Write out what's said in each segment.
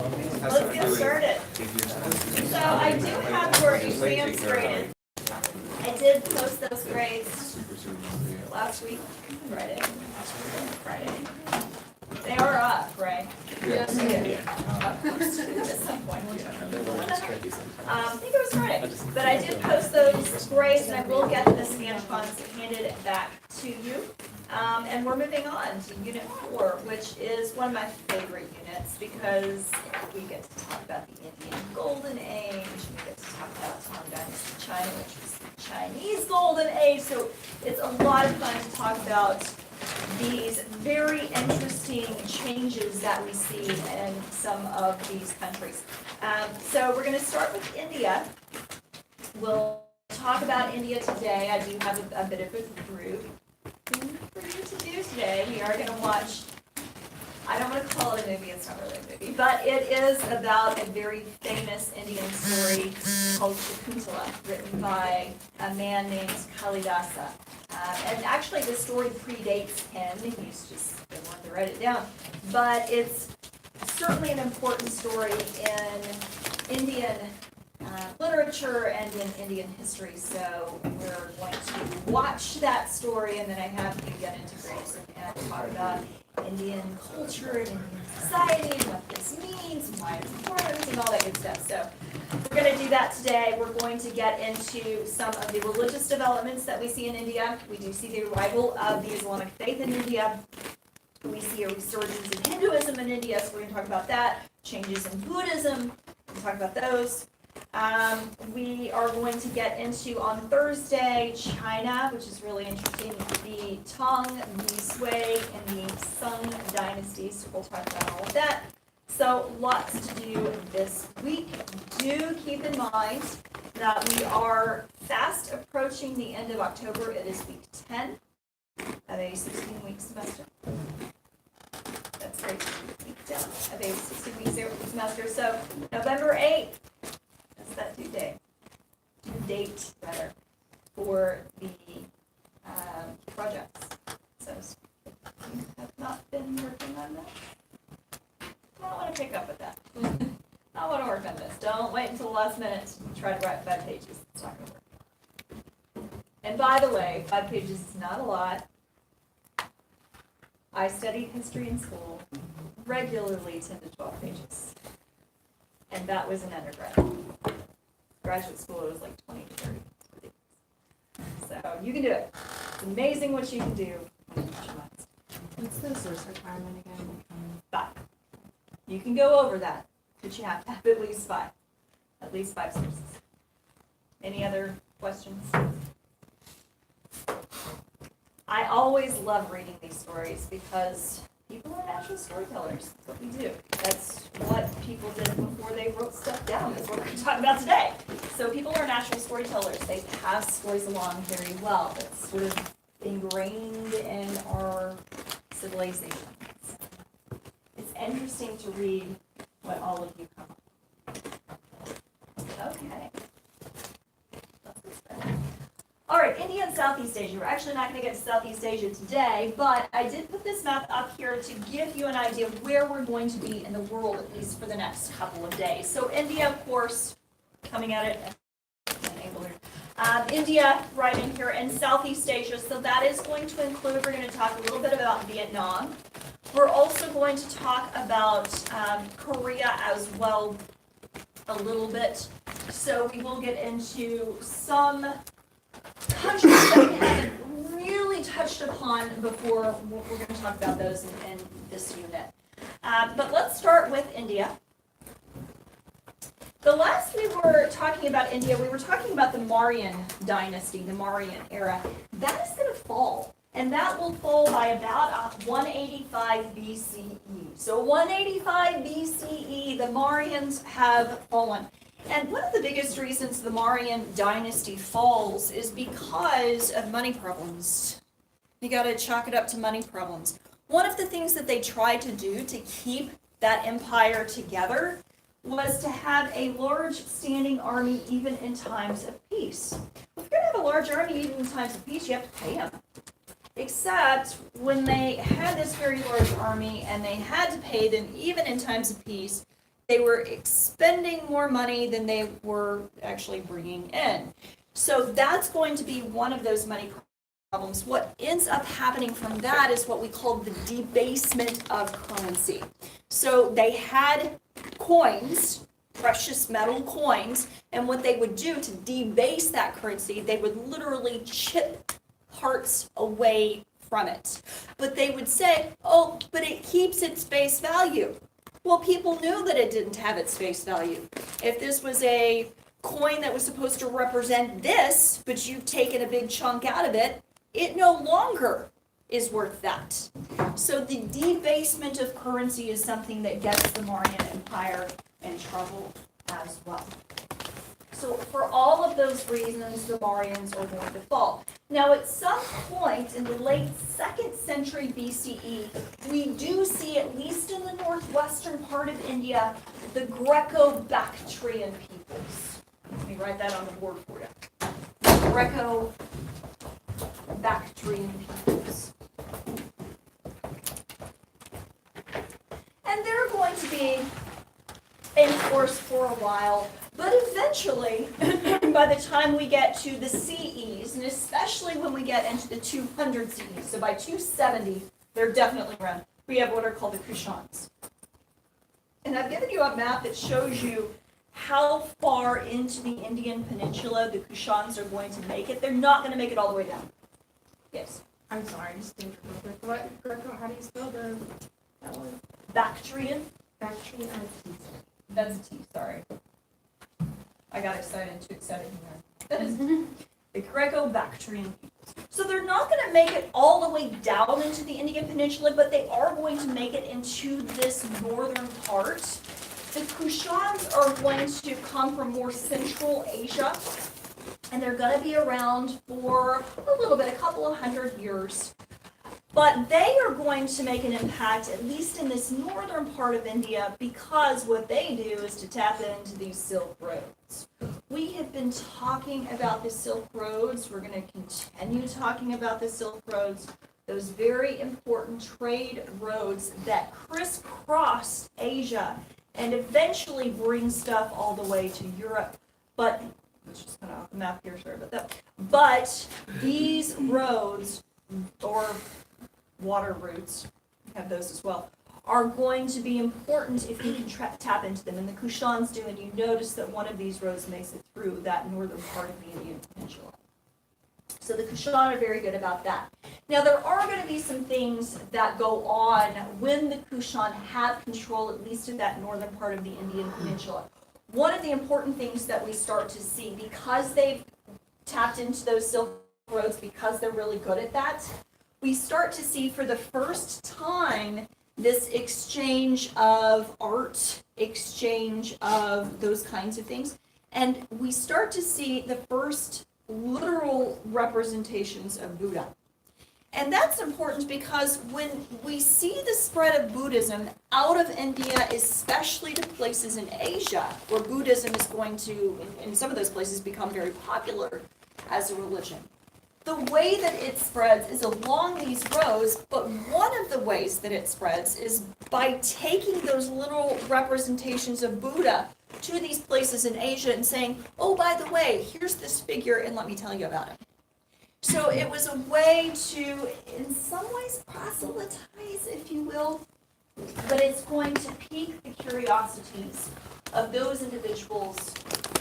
Let's get started. So I do have your exams graded. I did post those grades last week, Friday. They are up, right? Yes. At some point. I think it was Friday. But I did post those grades and I will get the scanned funds handed back to you. And we're moving on to Unit 4, which is one of my favorite units because we get to talk about the Indian Golden Age. We get to talk about Tang Dynasty China, which was the Chinese Golden Age. So it's a lot of fun to talk about these very interesting changes that we see in some of these countries. So we're going to start with India. We'll talk about India today. I do have a bit of a group for you to do today. We are going to watch, I don't want to call it a movie, it's not really a movie, but it is about a very famous Indian story called Shakuntala, written by a man named Kalidasa. And actually this story predates him, he's just been one to write it down, but it's certainly an important story in Indian literature and in Indian history, so we're going to watch that story and then I have you get into grades and talk about Indian culture and Indian society and what this means and why it's important and all that good stuff. So we're going to do that today. We're going to get into some of the religious developments that we see in India. We do see the arrival of the Islamic faith in India. We see a resurgence in Hinduism in India, so we're going to talk about that. Changes in Buddhism, we'll talk about those. We are going to get into, on Thursday, China, which is really interesting, the Tang, the Sui, and the Sung dynasties. We'll talk about all of that. So lots to do this week. Do keep in mind that we are fast approaching the end of October. It is week 10 of a 16-week semester. That's great. Week 10 of a 16-week semester. So November 8th. That's that due date rather, for the projects. So if you have not been working on that, I don't want to pick up with that. I want to work on this. Don't wait until the last minute to try to write 5 pages. It's not going to work. And by the way, 5 pages is not a lot. I studied history in school, regularly 10 to 12 pages. And that was an undergrad. Graduate school, it was like 20 to 30. So you can do it. It's amazing what you can do when you put your minds. What's the source requirement again? 5. You can go over that, but you have to have at least 5. At least 5 sources. Any other questions? I always love reading these stories because people are natural storytellers. That's what we do. That's what people did before they wrote stuff down. That's what we're going to talk about today. So people are natural storytellers. They pass stories along very well. That's sort of ingrained in our civilization. It's interesting to read what all of you come up with. Okay. All right, India and Southeast Asia. We're actually not going to get to Southeast Asia today, but I did put this map up here to give you an idea of where we're going to be in the world, at least for the next couple of days. So India, of course, coming at it. India right in here, and Southeast Asia. So that is going to include, we're going to talk a little bit about Vietnam. We're also going to talk about Korea as well a little bit. So we will get into some countries that we haven't really touched upon before. We're going to talk about those in this unit. But let's start with India. The last we were talking about India, we were talking about the Mauryan dynasty, the Mauryan era. That is going to fall, and that will fall by about 185 BCE. So 185 BCE, the Mauryans have fallen. And one of the biggest reasons the Mauryan dynasty falls is because of money problems. You got to chalk it up to money problems. One of the things that they tried to do to keep that empire together was to have a large standing army even in times of peace. If you're going to have a large army even in times of peace, you have to pay them. Except when they had this very large army and they had to pay them even in times of peace, They were expending more money than they were actually bringing in. So that's going to be one of those money problems. What ends up happening from that is what we call the debasement of currency. So they had coins, precious metal coins, and what they would do to debase that currency, they would literally chip parts away from it. But they would say, oh, but it keeps its face value. Well, people knew that it didn't have its face value. If this was a coin that was supposed to represent this, but you've taken a big chunk out of it, it no longer is worth that. So the debasement of currency is something that gets the Mauryan Empire in trouble as well. So for all of those reasons, the Mauryans are going to fall. Now, at some point in the late 2nd century BCE, we do see, at least in the northwestern part of India, the Greco-Bactrian peoples. Let me write that on the board for you. The Greco-Bactrian peoples. And they're going to be in force for a while, but eventually, by the time we get to the CEs, and especially when we get into the 200 CEs, so by 270, they're definitely around, we have what are called the Kushans. And I've given you a map that shows you how far into the Indian Peninsula the Kushans are going to make it. They're not going to make it all the way down. Yes? I'm sorry, I just think real quick. What, Greco, how do you spell that one? Bactrian? Bactrian or T? That's a T, sorry. I got excited too excited here. That is the Greco-Bactrian peoples. So they're not going to make it all the way down into the Indian Peninsula, but they are going to make it into this northern part. The Kushans are going to come from more Central Asia, and they're going to be around for a little bit, a couple of hundred years. But they are going to make an impact, at least in this northern part of India, because what they do is to tap into these Silk Roads. We have been talking about the Silk Roads. We're going to continue talking about the Silk Roads, those very important trade roads that crisscross Asia and eventually bring stuff all the way to Europe. But, let's just kind of off the map here, sorry about that. But these roads, or water routes, have those as well, are going to be important if you can tap into them. And the Kushans do, and you notice that one of these roads makes it through that northern part of the Indian Peninsula. So the Kushan are very good about that. Now, there are going to be some things that go on when the Kushan have control, at least in that northern part of the Indian Peninsula. One of the important things that we start to see, because they've tapped into those Silk Roads, because they're really good at that, we start to see for the first time this exchange of art, exchange of those kinds of things. And we start to see the first literal representations of Buddha. And that's important because when we see the spread of Buddhism out of India, especially to places in Asia, where Buddhism is going to, in some of those places, become very popular as a religion, the way that it spreads is along these roads, but one of the ways that it spreads is by taking those little representations of Buddha to these places in Asia and saying, oh, by the way, here's this figure and let me tell you about it. So it was a way to, in some ways, proselytize, if you will, but it's going to pique the curiosities of those individuals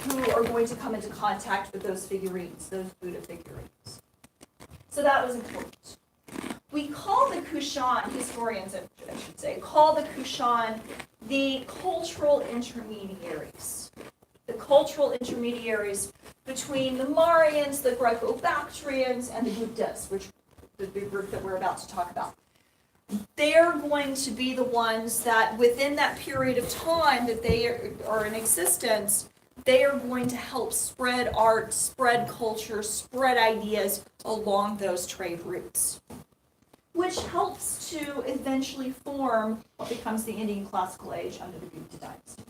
who are going to come into contact with those figurines, those Buddha figurines. So that was important. We call the Kushan, historians I should say, call the Kushan the cultural intermediaries. The cultural intermediaries between the Mauryans, the Greco-Bactrians, and the Guptas, which is the group that we're about to talk about. They're going to be the ones that within that period of time that they are in existence, they are going to help spread art, spread culture, spread ideas along those trade routes, which helps to eventually form what becomes the Indian classical age under the Gupta dynasty.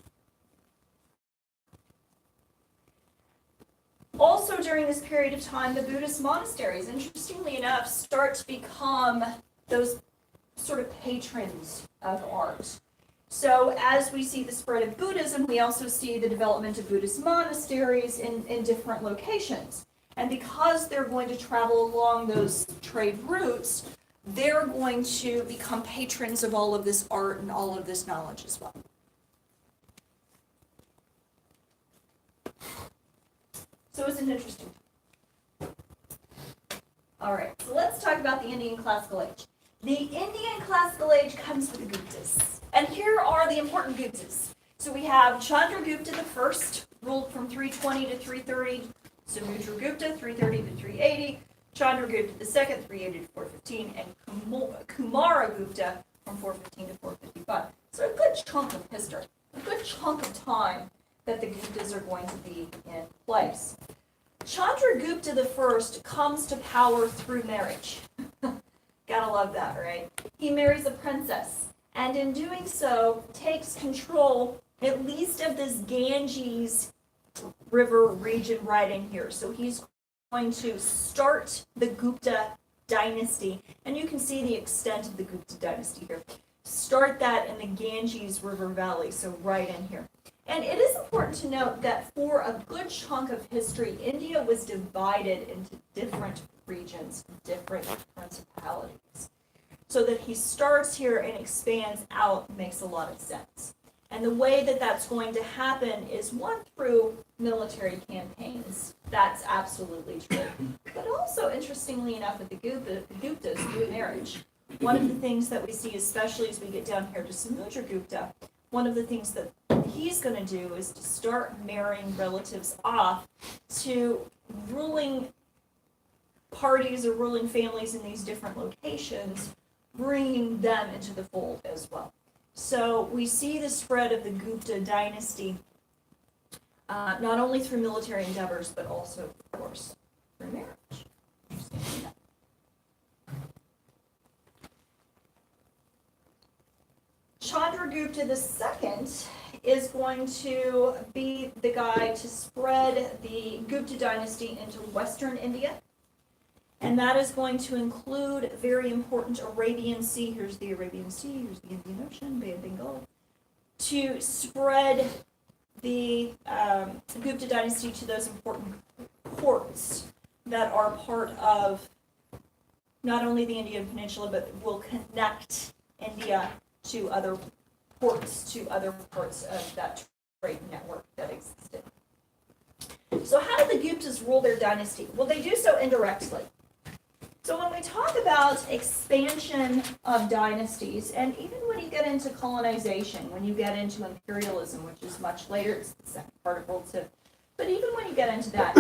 Also during this period of time, the Buddhist monasteries, interestingly enough, start to become those sort of patrons of art. So as we see the spread of Buddhism, we also see the development of Buddhist monasteries in different locations. And because they're going to travel along those trade routes, they're going to become patrons of all of this art and all of this knowledge as well. So it's an interesting. All right, so let's talk about the Indian Classical Age. The Indian Classical Age comes with the Guptas. And here are the important Guptas. So we have Chandragupta the First, ruled from 320 to 330. Samudragupta, 330 to 380. Chandragupta the Second, 380 to 415. And Kumaragupta from 415 to 455. So a good chunk of history, a good chunk of time that the Guptas are going to be in place. Chandragupta the First comes to power through marriage. Gotta love that, right? He marries a princess, and in doing so, takes control at least of this Ganges River region right in here. So he's going to start the Gupta dynasty, and you can see the extent of the Gupta dynasty here. Start that in the Ganges River Valley, so right in here. And it is important to note that for a good chunk of history, India was divided into different regions, different principalities. So that he starts here and expands out makes a lot of sense. And the way that that's going to happen is one, through military campaigns. That's absolutely true. But also, interestingly enough, with the Guptas, through marriage. One of the things that we see, especially as we get down here to Samudragupta, one of the things that he's going to do is to start marrying relatives off to ruling parties or ruling families in these different locations, bringing them into the fold as well. So we see the spread of the Gupta dynasty not only through military endeavors, but also, of course, through marriage. Chandragupta II is going to be the guy to spread the Gupta dynasty into Western India. And that is going to include very important Arabian Sea. Here's the Arabian Sea, here's the Indian Ocean, Bay of Bengal. To spread the Gupta dynasty to those important ports that are part of not only the Indian Peninsula, but will connect India to other ports, to other parts of that trade network that existed. So how did the Guptas rule their dynasty? Well, they do so indirectly. So when we talk about expansion of dynasties, and even when you get into colonization, when you get into imperialism, which is much later, it's the second part of World Civ, but even when you get into that,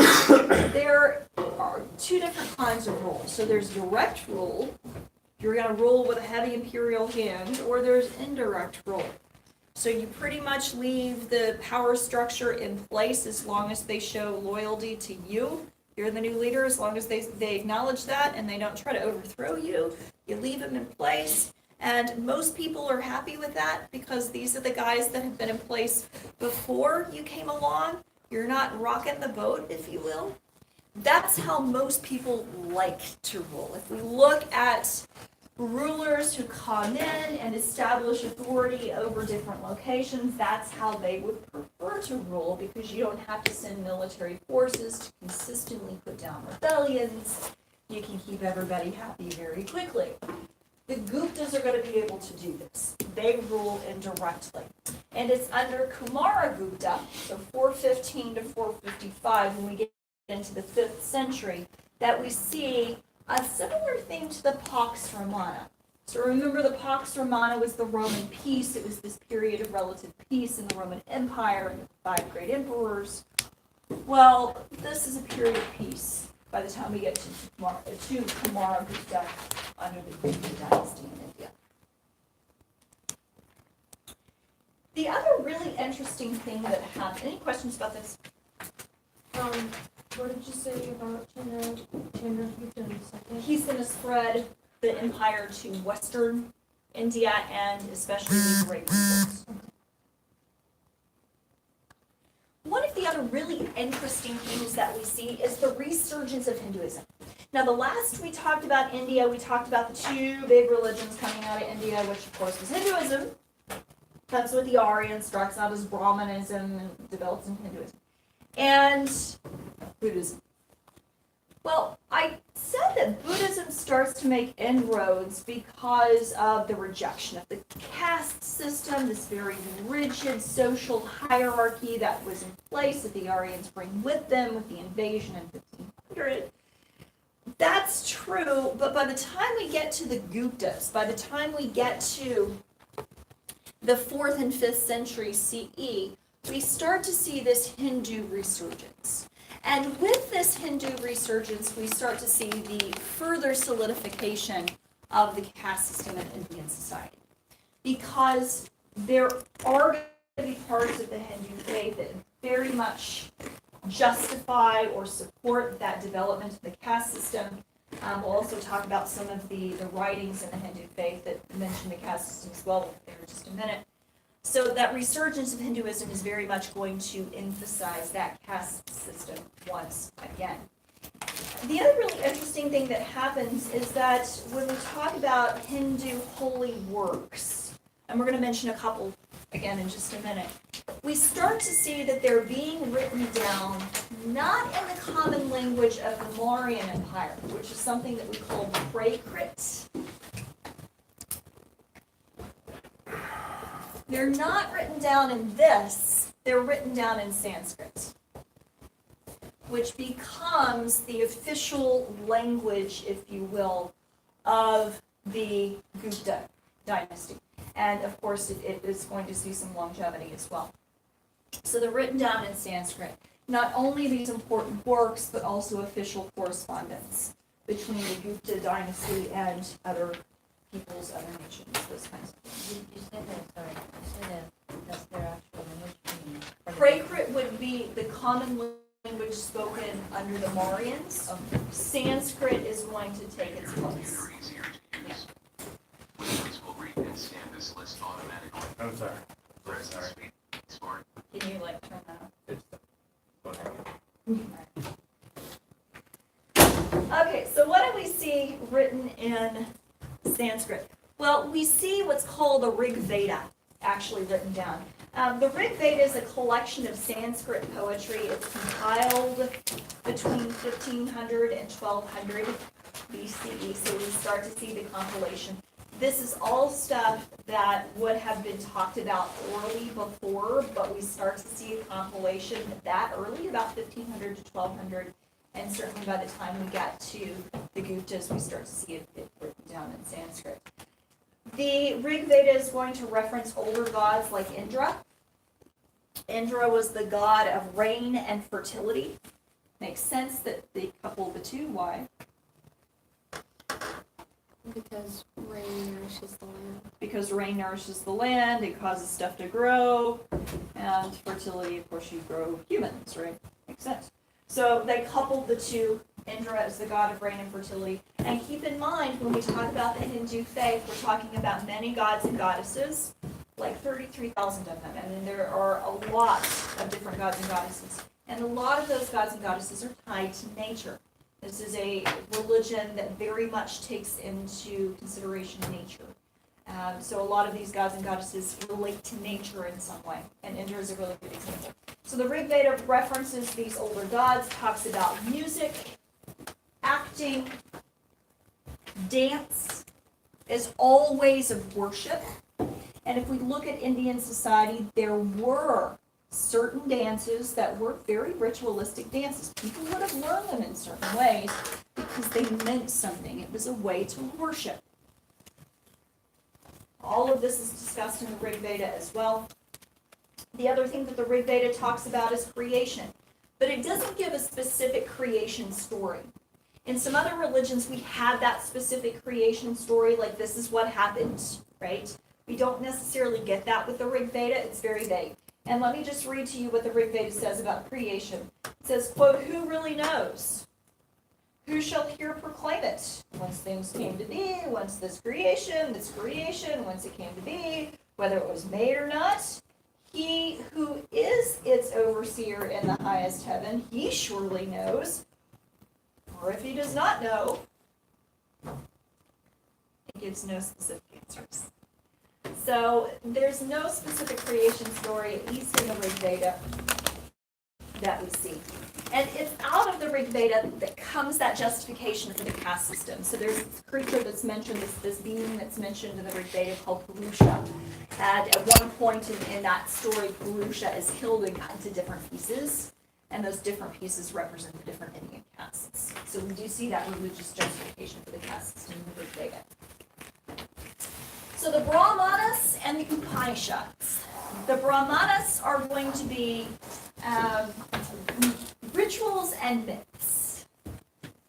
there are two different kinds of rule. So there's direct rule, you're going to rule with a heavy imperial hand, or there's indirect rule. So you pretty much leave the power structure in place as long as they show loyalty to you. You're the new leader, as long as they acknowledge that and they don't try to overthrow you. You leave them in place. And most people are happy with that because these are the guys that have been in place before you came along. You're not rocking the boat, if you will. That's how most people like to rule. If we look at rulers who come in and establish authority over different locations, that's how they would prefer to rule, because you don't have to send military forces to consistently put down rebellions. You can keep everybody happy very quickly. The Guptas are going to be able to do this. They rule indirectly. And it's under Kumaragupta, so 415 to 455, when we get into the 5th century, that we see a similar thing to the Pax Romana. So remember, the Pax Romana was the Roman peace. It was this period of relative peace in the Roman Empire and the 5 great emperors. Well, this is a period of peace by the time we get to Kumaragupta under the Gupta dynasty in India. The other really interesting thing that happened, any questions about this? What did you say about Chandragupta II? He's going to spread the empire to Western India and especially the Arabian ports. One of the other really interesting things that we see is the resurgence of Hinduism. Now, the last we talked about India, we talked about the 2 big religions coming out of India, which of course was Hinduism Comes with the Aryans, starts out as Brahmanism and develops in Hinduism. And Buddhism. Well, I said that Buddhism starts to make inroads because of the rejection of the caste system, this very rigid social hierarchy that was in place that the Aryans bring with them with the invasion in 1500. That's true, but by the time we get to the Guptas, by the time we get to the 4th and 5th century CE, we start to see this Hindu resurgence. And with this Hindu resurgence, we start to see the further solidification of the caste system in Indian society. Because there are going to be parts of the Hindu faith that very much justify or support that development of the caste system. We'll also talk about some of the writings in the Hindu faith that mention the caste system as well in just a minute. So that resurgence of Hinduism is very much going to emphasize that caste system once again. The other really interesting thing that happens is that when we talk about Hindu holy works, and we're going to mention a couple again in just a minute, we start to see that they're being written down not in the common language of the Mauryan Empire, which is something that we call Prakrit. They're not written down in this, they're written down in Sanskrit, which becomes the official language, if you will, of the Gupta dynasty. And of course, it is going to see some longevity as well. So they're written down in Sanskrit. Not only these important works, but also official correspondence between the Gupta dynasty and other peoples, other nations, those kinds of things. You said that that's their actual language. Prakrit would be the common language spoken under the Mauryans. Sanskrit is going to take its place. Yeah. I'm sorry. Sorry. Can you turn that on? It's Okay, so what do we see written in Sanskrit? Well, we see what's called the Rig Veda actually written down. The Rig Veda is a collection of Sanskrit poetry. It's compiled between 1500 and 1200 BCE, so we start to see the compilation. This is all stuff that would have been talked about orally before, but we start to see a compilation that early, about 1500 to 1200, and certainly by the time we get to the Guptas, we start to see it written down in Sanskrit. The Rig Veda is going to reference older gods like Indra. Indra was the god of rain and fertility. Makes sense that they couple the two. Why? Because rain nourishes the land. Because rain nourishes the land, it causes stuff to grow, and fertility, of course, you grow humans, right? Makes sense. So they coupled the two. Indra is the god of rain and fertility. And keep in mind, when we talk about the Hindu faith, we're talking about many gods and goddesses, like 33,000 of them. And then there are a lot of different gods and goddesses. And a lot of those gods and goddesses are tied to nature. This is a religion that very much takes into consideration nature. So a lot of these gods and goddesses relate to nature in some way, and Indra is a really good example. So the Rig Veda references these older gods, talks about music, acting, dance as all ways of worship. And if we look at Indian society, there were certain dances that were very ritualistic dances. People would have learned them in certain ways because they meant something. It was a way to worship. All of this is discussed in the Rig Veda as well. The other thing that the Rig Veda talks about is creation, but it doesn't give a specific creation story. In some other religions, we have that specific creation story, like this is what happened, right? We don't necessarily get that with the Rig Veda. It's very vague. And let me just read to you what the Rig Veda says about creation. It says, quote, "Who really knows? Who shall here proclaim it? Once things came to be, once this creation, once it came to be, whether it was made or not, he who is its overseer in the highest heaven, he surely knows. Or if he does not know," it gives no specific answers. So there's no specific creation story, at least in the Rig Veda, that we see. And it's out of the Rig Veda that comes that justification for the caste system. So there's this creature that's mentioned, this being that's mentioned in the Rig Veda called Purusha. And at one point in that story, Purusha is killed and cut into different pieces. And those different pieces represent the different Indian castes. So we do see that religious justification for the caste system in the Rig Veda. So the Brahmanas and the Upanishads. The Brahmanas are going to be rituals and myths.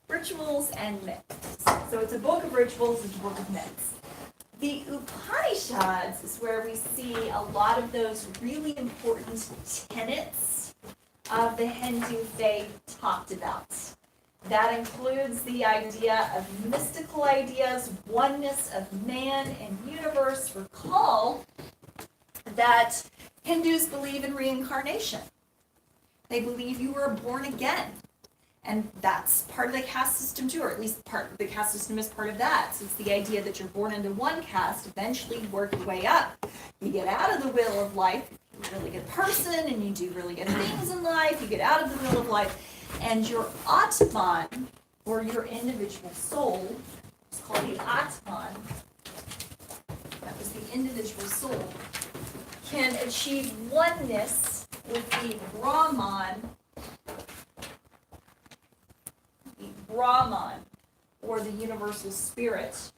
Rituals and myths. So it's a book of rituals, it's a book of myths. The Upanishads is where we see a lot of those really important tenets of the Hindu faith talked about. That includes the idea of mystical ideas, oneness of man and universe. Recall that Hindus believe in reincarnation. They believe you were born again. And that's part of the caste system too, or at least part of the caste system is part of that. So it's the idea that you're born into one caste, eventually work your way up. You get out of the wheel of life, you're a really good person, and you do really good things in life, you get out of the wheel of life, and your Atman, or your individual soul, it's called the Atman, that was the individual soul, can achieve oneness with the Brahman, or the universal spirit,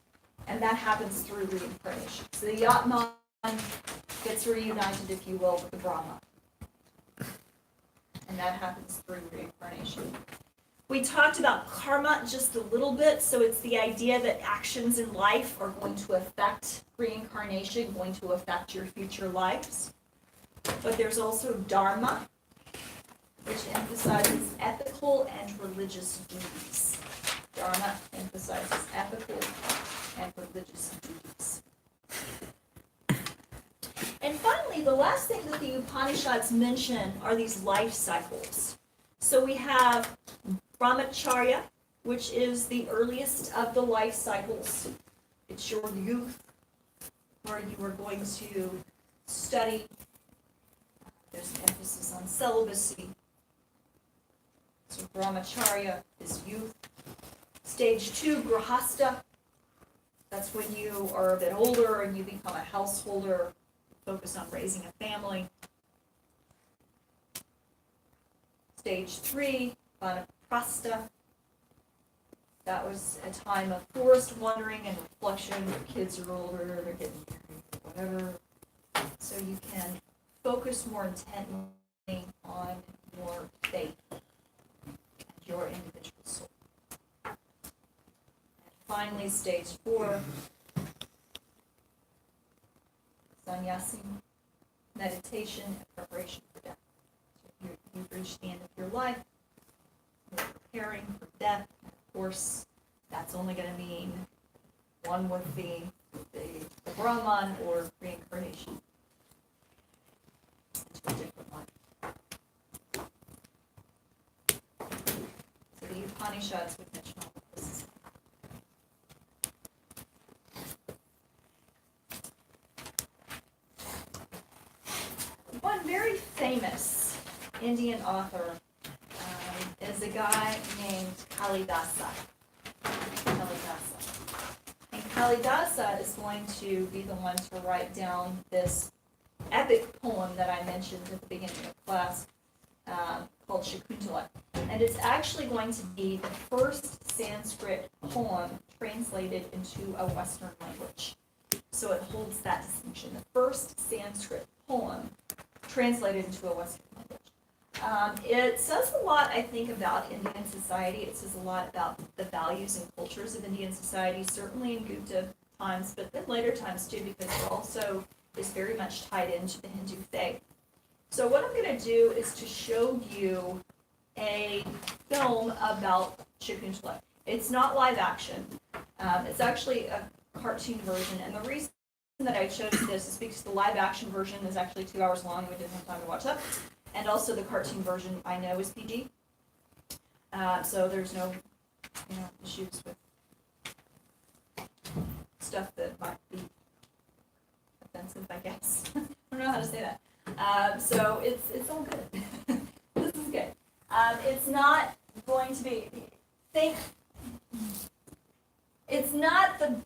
and that happens through reincarnation. So the Atman gets reunited, if you will, with the Brahman. And that happens through reincarnation. We talked about karma just a little bit, so it's the idea that actions in life are going to affect reincarnation, going to affect your future lives. But there's also dharma, which emphasizes ethical and religious duties. Dharma emphasizes ethical and religious duties. And finally, the last thing that the Upanishads mention are these life cycles. So we have brahmacharya, which is the earliest of the life cycles. It's your youth, where you are going to study. There's an emphasis on celibacy. So brahmacharya is youth. Stage 2, grahastha. That's when you are a bit older and you become a householder, focus on raising a family. Stage 3, vanaprastha. That was a time of forest wandering and reflection. Your kids are older, they're getting married, whatever. So you can focus more intently on your faith and your individual soul. And finally, stage 4, sannyasi, meditation and preparation for death. So you've reached the end of your life, you're preparing for death, and of course, that's only going to mean one with the Brahman or reincarnation into a different life. So the Upanishads would mention all of this. One very famous Indian author is a guy named Kalidasa. And Kalidasa is going to be the one to write down this epic poem that I mentioned at the beginning of class called Shakuntala. And it's actually going to be the first Sanskrit poem translated into a Western language. So it holds that distinction. The first Sanskrit poem translated into a Western language. It says a lot, I think, about Indian society. It says a lot about the values and cultures of Indian society, certainly in Gupta times, but then later times too, because it also is very much tied into the Hindu faith. So what I'm going to do is to show you a film about Shakuntala. It's not live action. It's actually a cartoon version, and the reason that I chose this is because the live action version is actually 2 hours long, and we didn't have time to watch that. And also the cartoon version I know is PG. So there's no issues with stuff that might be offensive, I guess. I don't know how to say that. So it's all good. This is good. It's not going to be, it's not the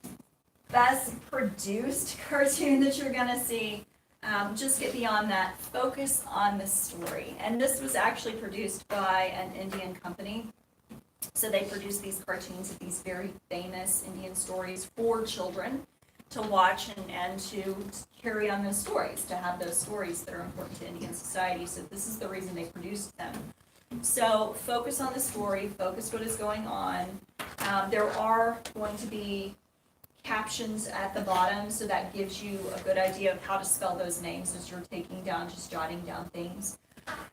best produced cartoon that you're gonna see. Just get beyond that. Focus on the story. And this was actually produced by an Indian company. So they produce these cartoons of these very famous Indian stories for children to watch and to carry on those stories, to have those stories that are important to Indian society. So this is the reason they produced them. So focus on the story, focus what is going on. There are going to be captions at the bottom, so that gives you a good idea of how to spell those names as you're taking down, just jotting down things.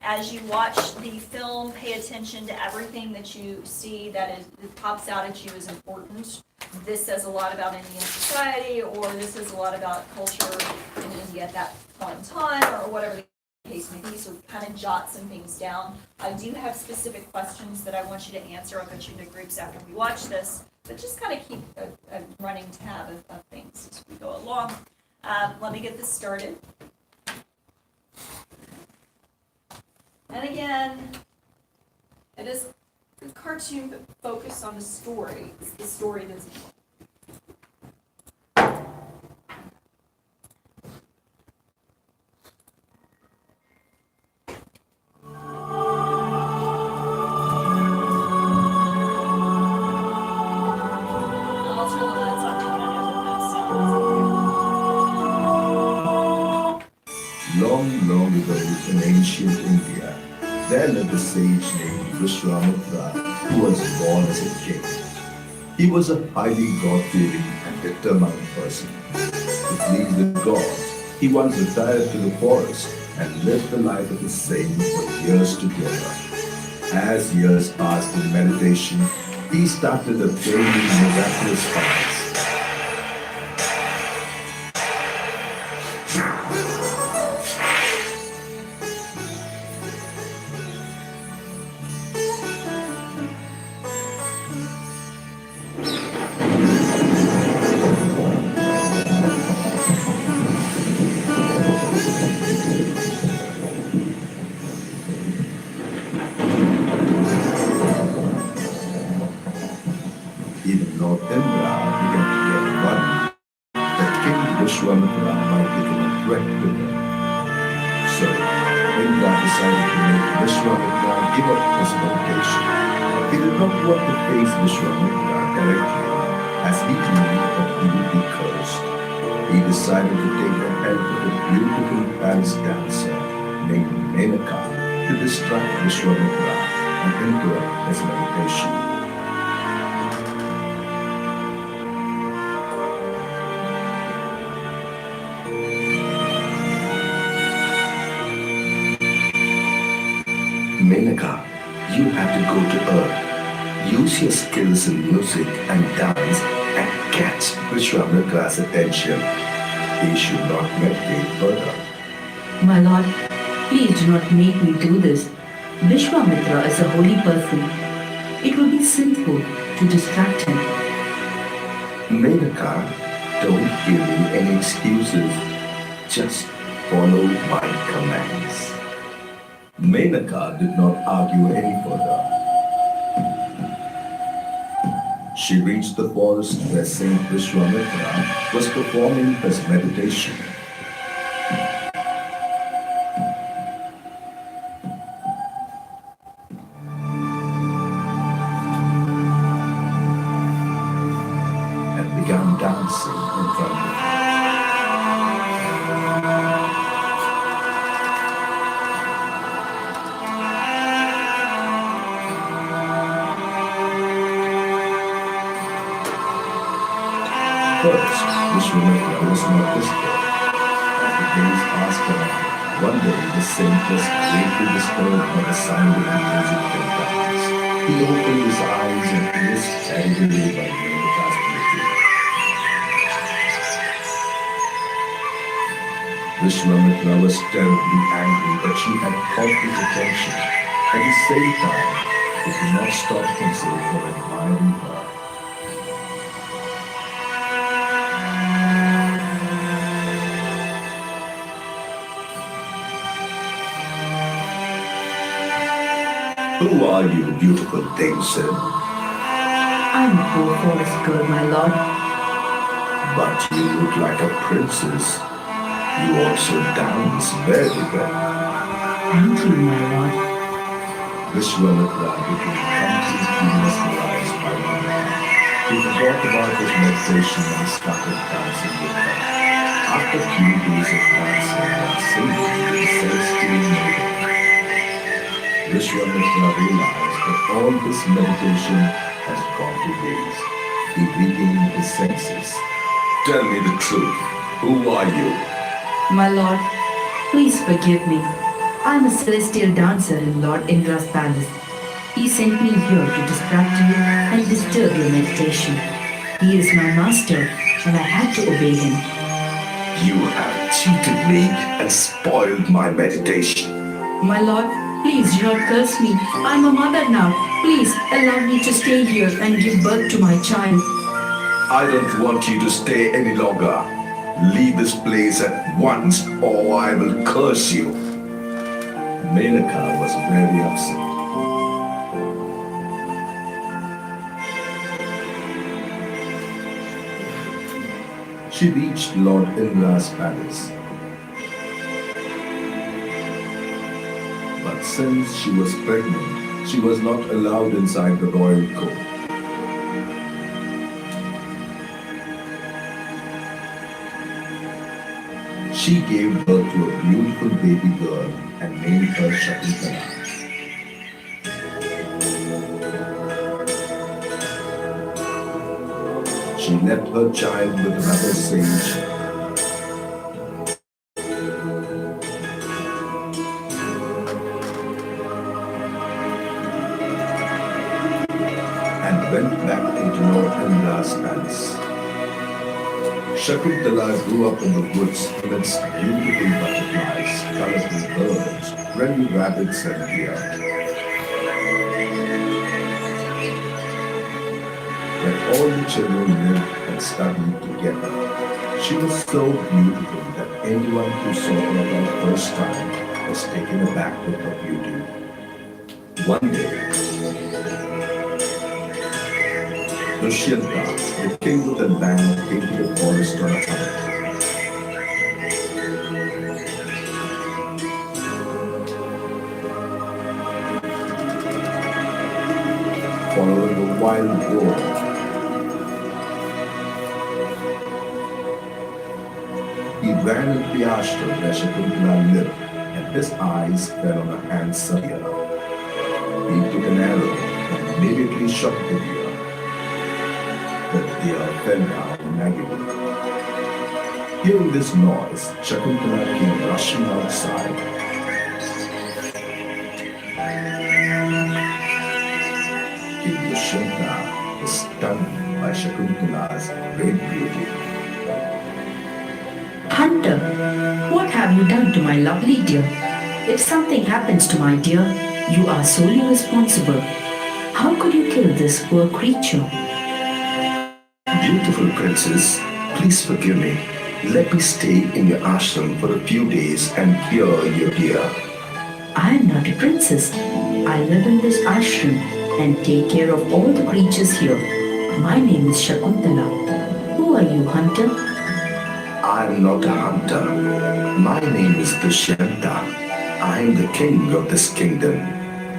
As you watch the film, pay attention to everything that you see that pops out at you as important. This says a lot about Indian society, or this says a lot about culture in India at that point in time, or whatever the case may be. So kind of jot some things down. I do have specific questions that I want you to answer. I'll put you into groups after we watch this, but just kind of keep a running tab of things as we go along. Let me get this started. And again, it is a cartoon, but focus on the story. It's the story that's important. I'll turn the lights off to kind of Long, long ago in ancient India, there lived a sage named Vishwamitra who was born as a king. He was a highly God-fearing and determined person. To please the gods, he once retired to the forest and lived the life of a saint for years together. As years passed in meditation, he started obtaining miraculous powers. Even Lord Indra began to get worried that King Vishwamitra might become a threat to him. So, Indra decided to make Vishwamitra give up his meditation. He did not want to face Vishwamitra directly, as he knew that he would be cursed. He decided to take the help of a beautiful palace dancer named Menaka to distract Vishwamitra and interrupt his meditation. Menaka, you have to go to Earth. Use your skills in music and dance and catch Vishwamitra's attention. He should not meditate further. My lord, please do not make me do this. Vishwamitra is a holy person. It will be sinful to distract him. Menaka, don't give me any excuses. Just follow my commands. Menaka did not argue any further. She reached the forest where Saint Vishwamitra was performing his meditation. And began dancing in front of her. First, Vishwamitra was not disturbed. As the days passed on, one day the saint was greatly disturbed by the sound of the music and dance. He opened his eyes and he was carried away by Menaka's beauty. Vishwamitra was terribly angry that she had caught his attention. At the same time, he could not stop himself from admiring her. Who are you, beautiful damsel? I'm a poor forest girl, my lord. But you look like a princess. You also dance very well. Thank you, my lord. Vishwamitra became completely mesmerized by Monica. He forgot about his meditation and started dancing with her. After a few days of dancing and singing with the celestial maiden, Vishwamitra realized that all his meditation has gone to waste. He regained his senses. Tell me the truth. Who are you? My lord, please forgive me. I'm a celestial dancer in Lord Indra's palace. He sent me here to distract you and disturb your meditation. He is my master and I had to obey him. You have cheated me and spoiled my meditation. My lord, please do not curse me. I'm a mother now. Please allow me to stay here and give birth to my child. I don't want you to stay any longer. Leave this place at once or I will curse you. Menaka was very upset. She reached Lord Indra's palace. But since she was pregnant, she was not allowed inside the royal court. She gave birth to a beautiful baby girl and named her Shakuntala. She left her child with another sage. And went back into Lord Indra's palace. Shakuntala grew up in the woods amidst beautiful butterflies, colorful birds, friendly rabbits and deer. Where all the children lived and studied together. She was so beautiful that anyone who saw her for the first time was taken aback with her beauty. One day, Dushyanta, the king of the land, came to the forest on a hunt. Following a wild boar, he ran into the ashram where Shakuntala lived, and his eyes fell on a handsome deer. He took an arrow and immediately shot the deer. The deer fell down agony. Hearing this noise, Shakuntala came rushing outside. King Dushyanta was stunned by Shakuntala's great beauty. Hunter, what have you done to my lovely deer? If something happens to my deer, you are solely responsible. How could you kill this poor creature? Beautiful princess, please forgive me. Let me stay in your ashram for a few days and cure your deer. I am not a princess. I live in this ashram and take care of all the creatures here. My name is Shakuntala. Who are you, Hunter? I am not a hunter. My name is Dushyanta. I am the king of this kingdom.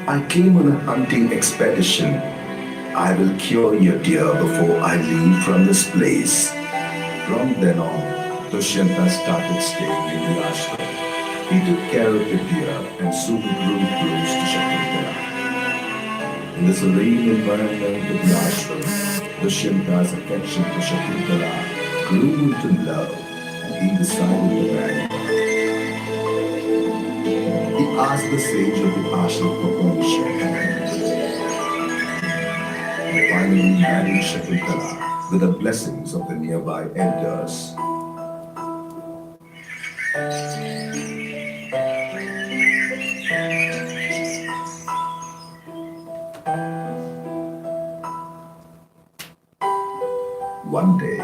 I came on a hunting expedition. I will cure your deer before I leave from this place. From then on, Dushyanta started staying in the ashram. He took care of the deer and soon grew close to Shakuntala. In the serene environment of the ashram, Dusyanta's affection for Shakuntala grew into love, and he decided to marry her. He asked the sage of the ashram for permission. He finally married Shakuntala with the blessings of the nearby elders. One day,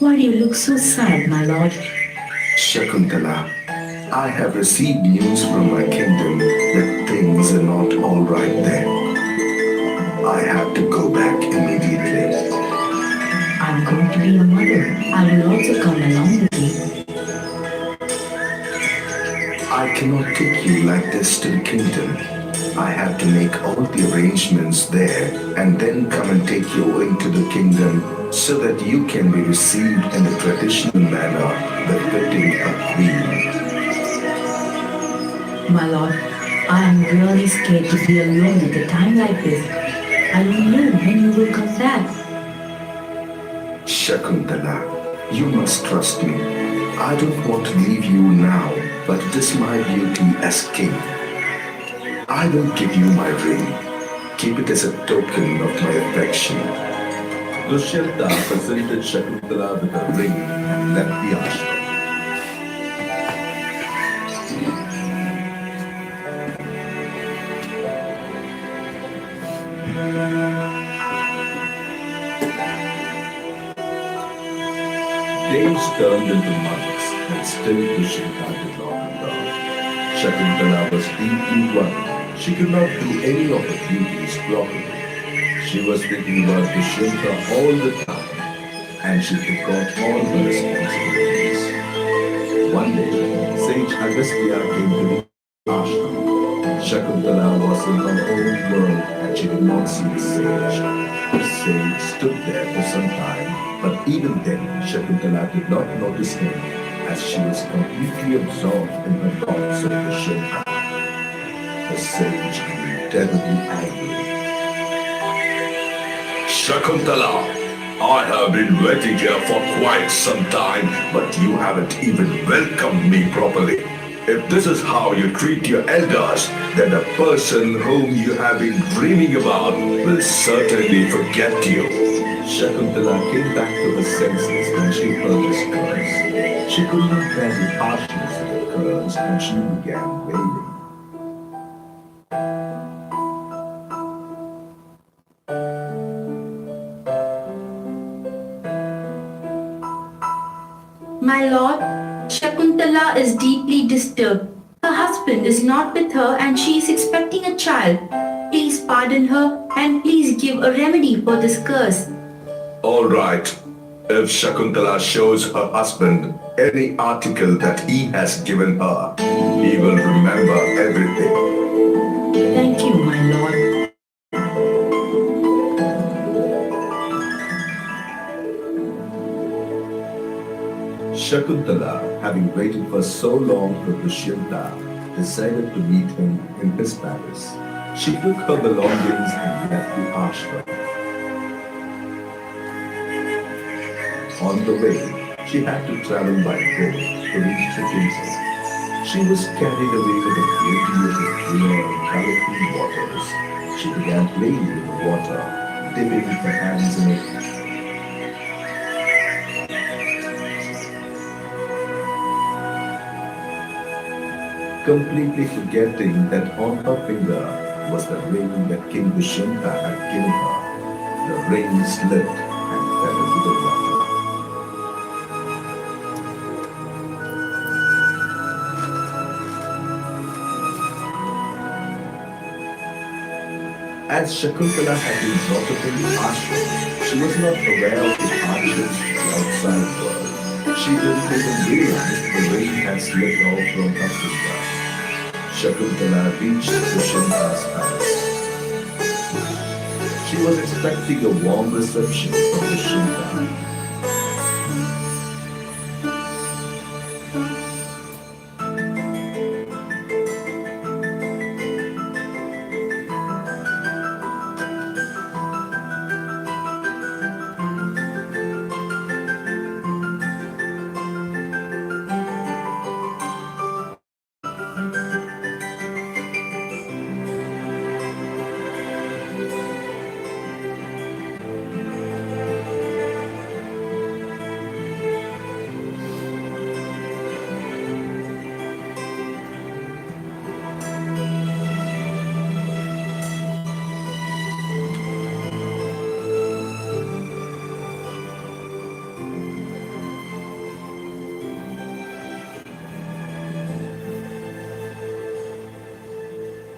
Why do you look so sad, my lord? Shakuntala, I have received news from my kingdom that things are not all right there. I have to go back immediately. I'm going to be a mother. I will also come along with you. I cannot take you like this to the kingdom. I have to make all the arrangements there and then come and take you into the kingdom so that you can be received in the traditional manner befitting a queen. My lord, I am really scared to be alone at a time like this. I don't know when you will come back. Shakuntala, you must trust me. I don't want to leave you now, but it is my duty as king. I will give you my ring. Keep it as a token of my affection. Dushyanta presented Shakuntala with a ring and left the ashram. Days turned into months, and still Dushyanta did not return. Shakuntala was deeply worried. She could not do any of her duties properly. She was thinking about Dushyanta all the time, and she forgot all her responsibilities. One day, Sage Agastya came to the ashram. Shakuntala was in her own world, and she did not see the sage. The sage stood there for some time, but even then, Shakuntala did not notice him, as she was completely absorbed in her thoughts of Dushyanta. The sage grew terribly angry. Shakuntala, I have been waiting here for quite some time, but you haven't even welcomed me properly. If this is how you treat your elders, then the person whom you have been dreaming about will certainly forget you. Shakuntala came back to her senses when she heard his curse. She could not bear the harshness of the curse, and she began wailing. My lord, Shakuntala is deeply disturbed. Her husband is not with her and she is expecting a child. Please pardon her and please give a remedy for this curse. All right. If Shakuntala shows her husband any article that he has given her, he will remember everything. Thank you, my lord. Shakuntala, having waited for so long for Dushyanta, decided to meet him in his palace. She took her belongings and left the ashram. On the way, she had to travel by boat to reach the kingdom. She was carried away with the beauty of the clear and colorful waters. She began playing with the water, dipping her hands in it. Completely forgetting that on her finger was the ring that King Dushyanta had given her. The ring slipped and fell into the water. As Shakuntala had been brought up in the ashram, she was not aware of the hardships of the outside world. She didn't even realize the ring had slipped off from her finger. Shakuntala reached Dusyanta's palace. She was expecting a warm reception from Dusyanta.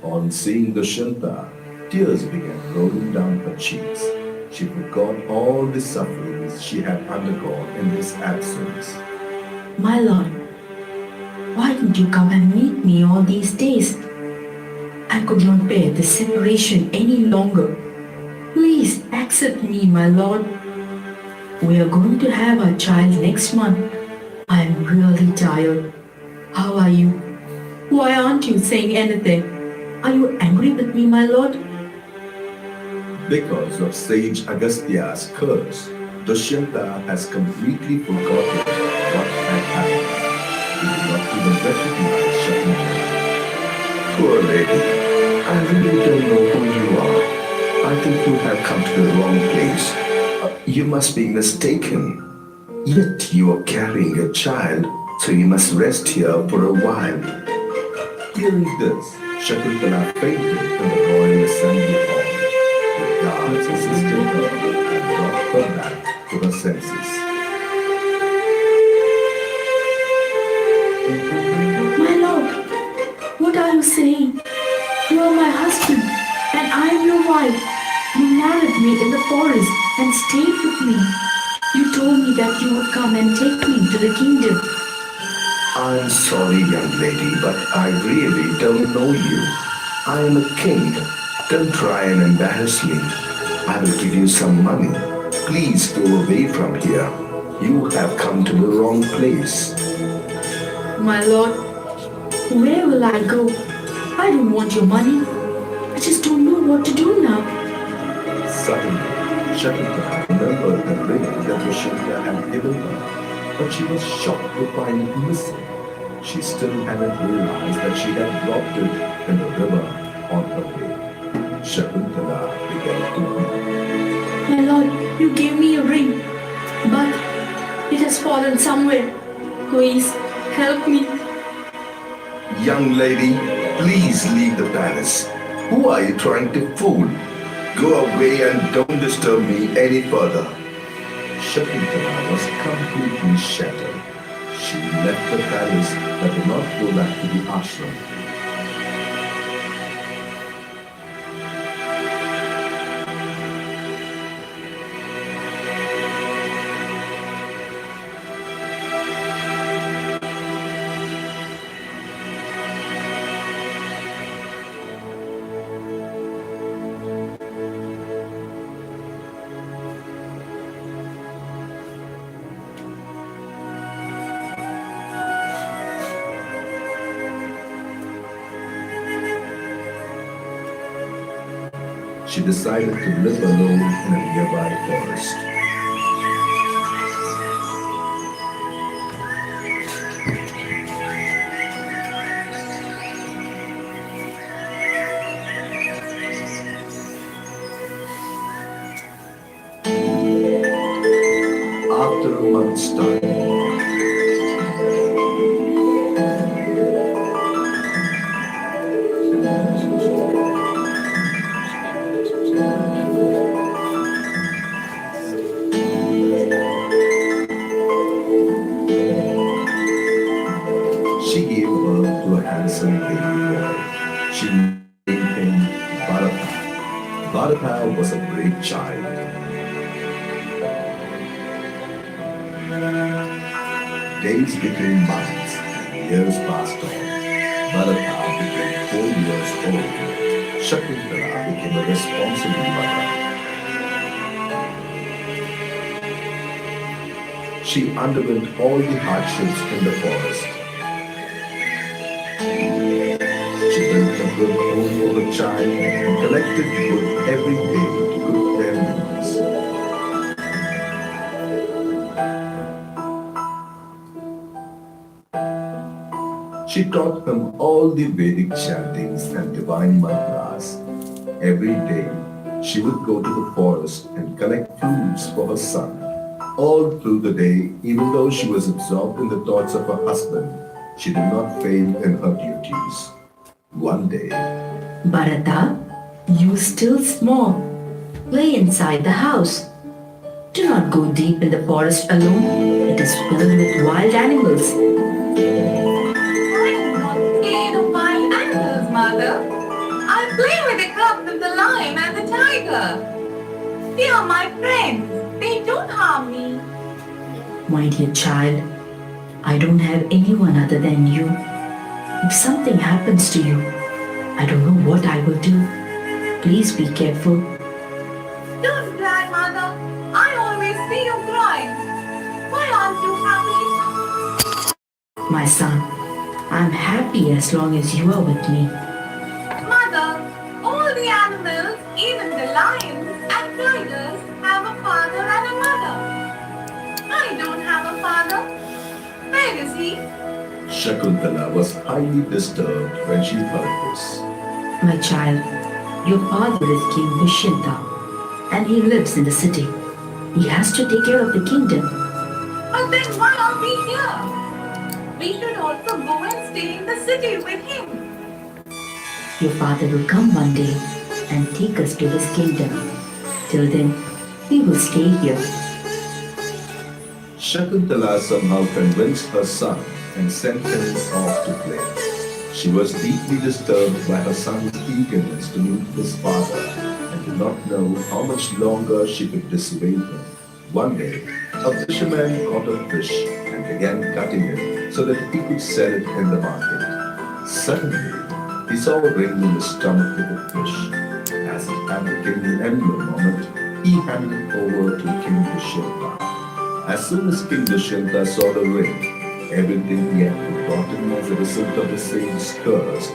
On seeing Dushyanta, tears began rolling down her cheeks. She forgot all the sufferings she had undergone in his absence. My lord, why didn't you come and meet me all these days? I could not bear this separation any longer. Please accept me, my lord. We are going to have our child next month. I am really tired. How are you? Why aren't you saying anything? Are you angry with me, my lord? Because of sage Agastya's curse, Dushyanta has completely forgotten what had happened. He did not even recognize Shakuntala. Poor lady, I really don't know who you are. I think you have come to the wrong place. You must be mistaken. Yet you are carrying a child, so you must rest here for a while. Hearing this, Shakuntala fainted in the royal assembly hall. The guards assisted her and brought her back to her senses. My lord, what are you saying? You are my husband and I am your wife. You married me in the forest and stayed with me. You told me that you would come and take me to the kingdom. I'm sorry, young lady, but I really don't know you. I am a king. Don't try and embarrass me. I will give you some money. Please go away from here. You have come to the wrong place. My lord, where will I go? I don't want your money. I just don't know what to do now. Suddenly, Shakuntala remembered the ring that Dushyanta had given her, but she was shocked to find it missing. She still hadn't realized that she had dropped it in the river on her way. Shakuntala began to weep. My lord, you gave me a ring, but it has fallen somewhere. Please, help me. Young lady, please leave the palace. Who are you trying to fool? Go away and don't disturb me any further. Shakuntala was completely shattered. She left the palace but did not go back to the ashram. She decided to live alone in a nearby forest. After a month's time, she gave birth to a handsome baby boy. She named him Bharata. Bharata was a great child. Days became months, years passed on. Bharata became 4 years old. Shakuntala became a responsible mother. She underwent all the hardships in the forest. She built a good home for the child and collected wood every day to cook their meals. She taught him all the Vedic chantings and divine mantras. Every day, she would go to the forest and collect fruits for her son. All through the day, even though she was absorbed in the thoughts of her husband, she did not fail in her duties. One day, Bharata, you still small. Play inside the house. Do not go deep in the forest alone. It is filled with wild animals. I'm not scared of wild animals, mother. up with the lion and the tiger. They are my friends. They don't harm me. My dear child, I don't have anyone other than you. If something happens to you, I don't know what I will do. Please be careful. Don't cry, Mother. I always see you crying. Why aren't you happy? My son, I'm happy as long as you are with me. Mother, all the animals, even the lions and tigers, have a father and a mother. I don't have a father. Where is he? Shakuntala was highly disturbed when she heard this. My child, your father is King Dushyanta, and he lives in the city. He has to take care of the kingdom. But then why are we here? We should also go and stay in the city with him. Your father will come one day and take us to his kingdom. Till then, we will stay here. Shakuntala somehow convinced her son and sent him off to play. She was deeply disturbed by her son's eagerness to meet his father and did not know how much longer she could dissuade him. One day, a fisherman caught a fish and began cutting it so that he could sell it in the market. Suddenly, he saw a ring in his stomach with the fish. As he had the kingly emblem on it, he handed it over to King Dushyanta. As soon as King Dushyanta saw the ring, everything he had forgotten as a result of the sage's curse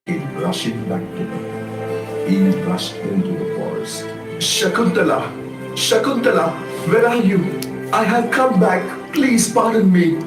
came rushing back to him. He rushed into the forest. Shakuntala! Shakuntala! Where are you? I have come back. Please pardon me.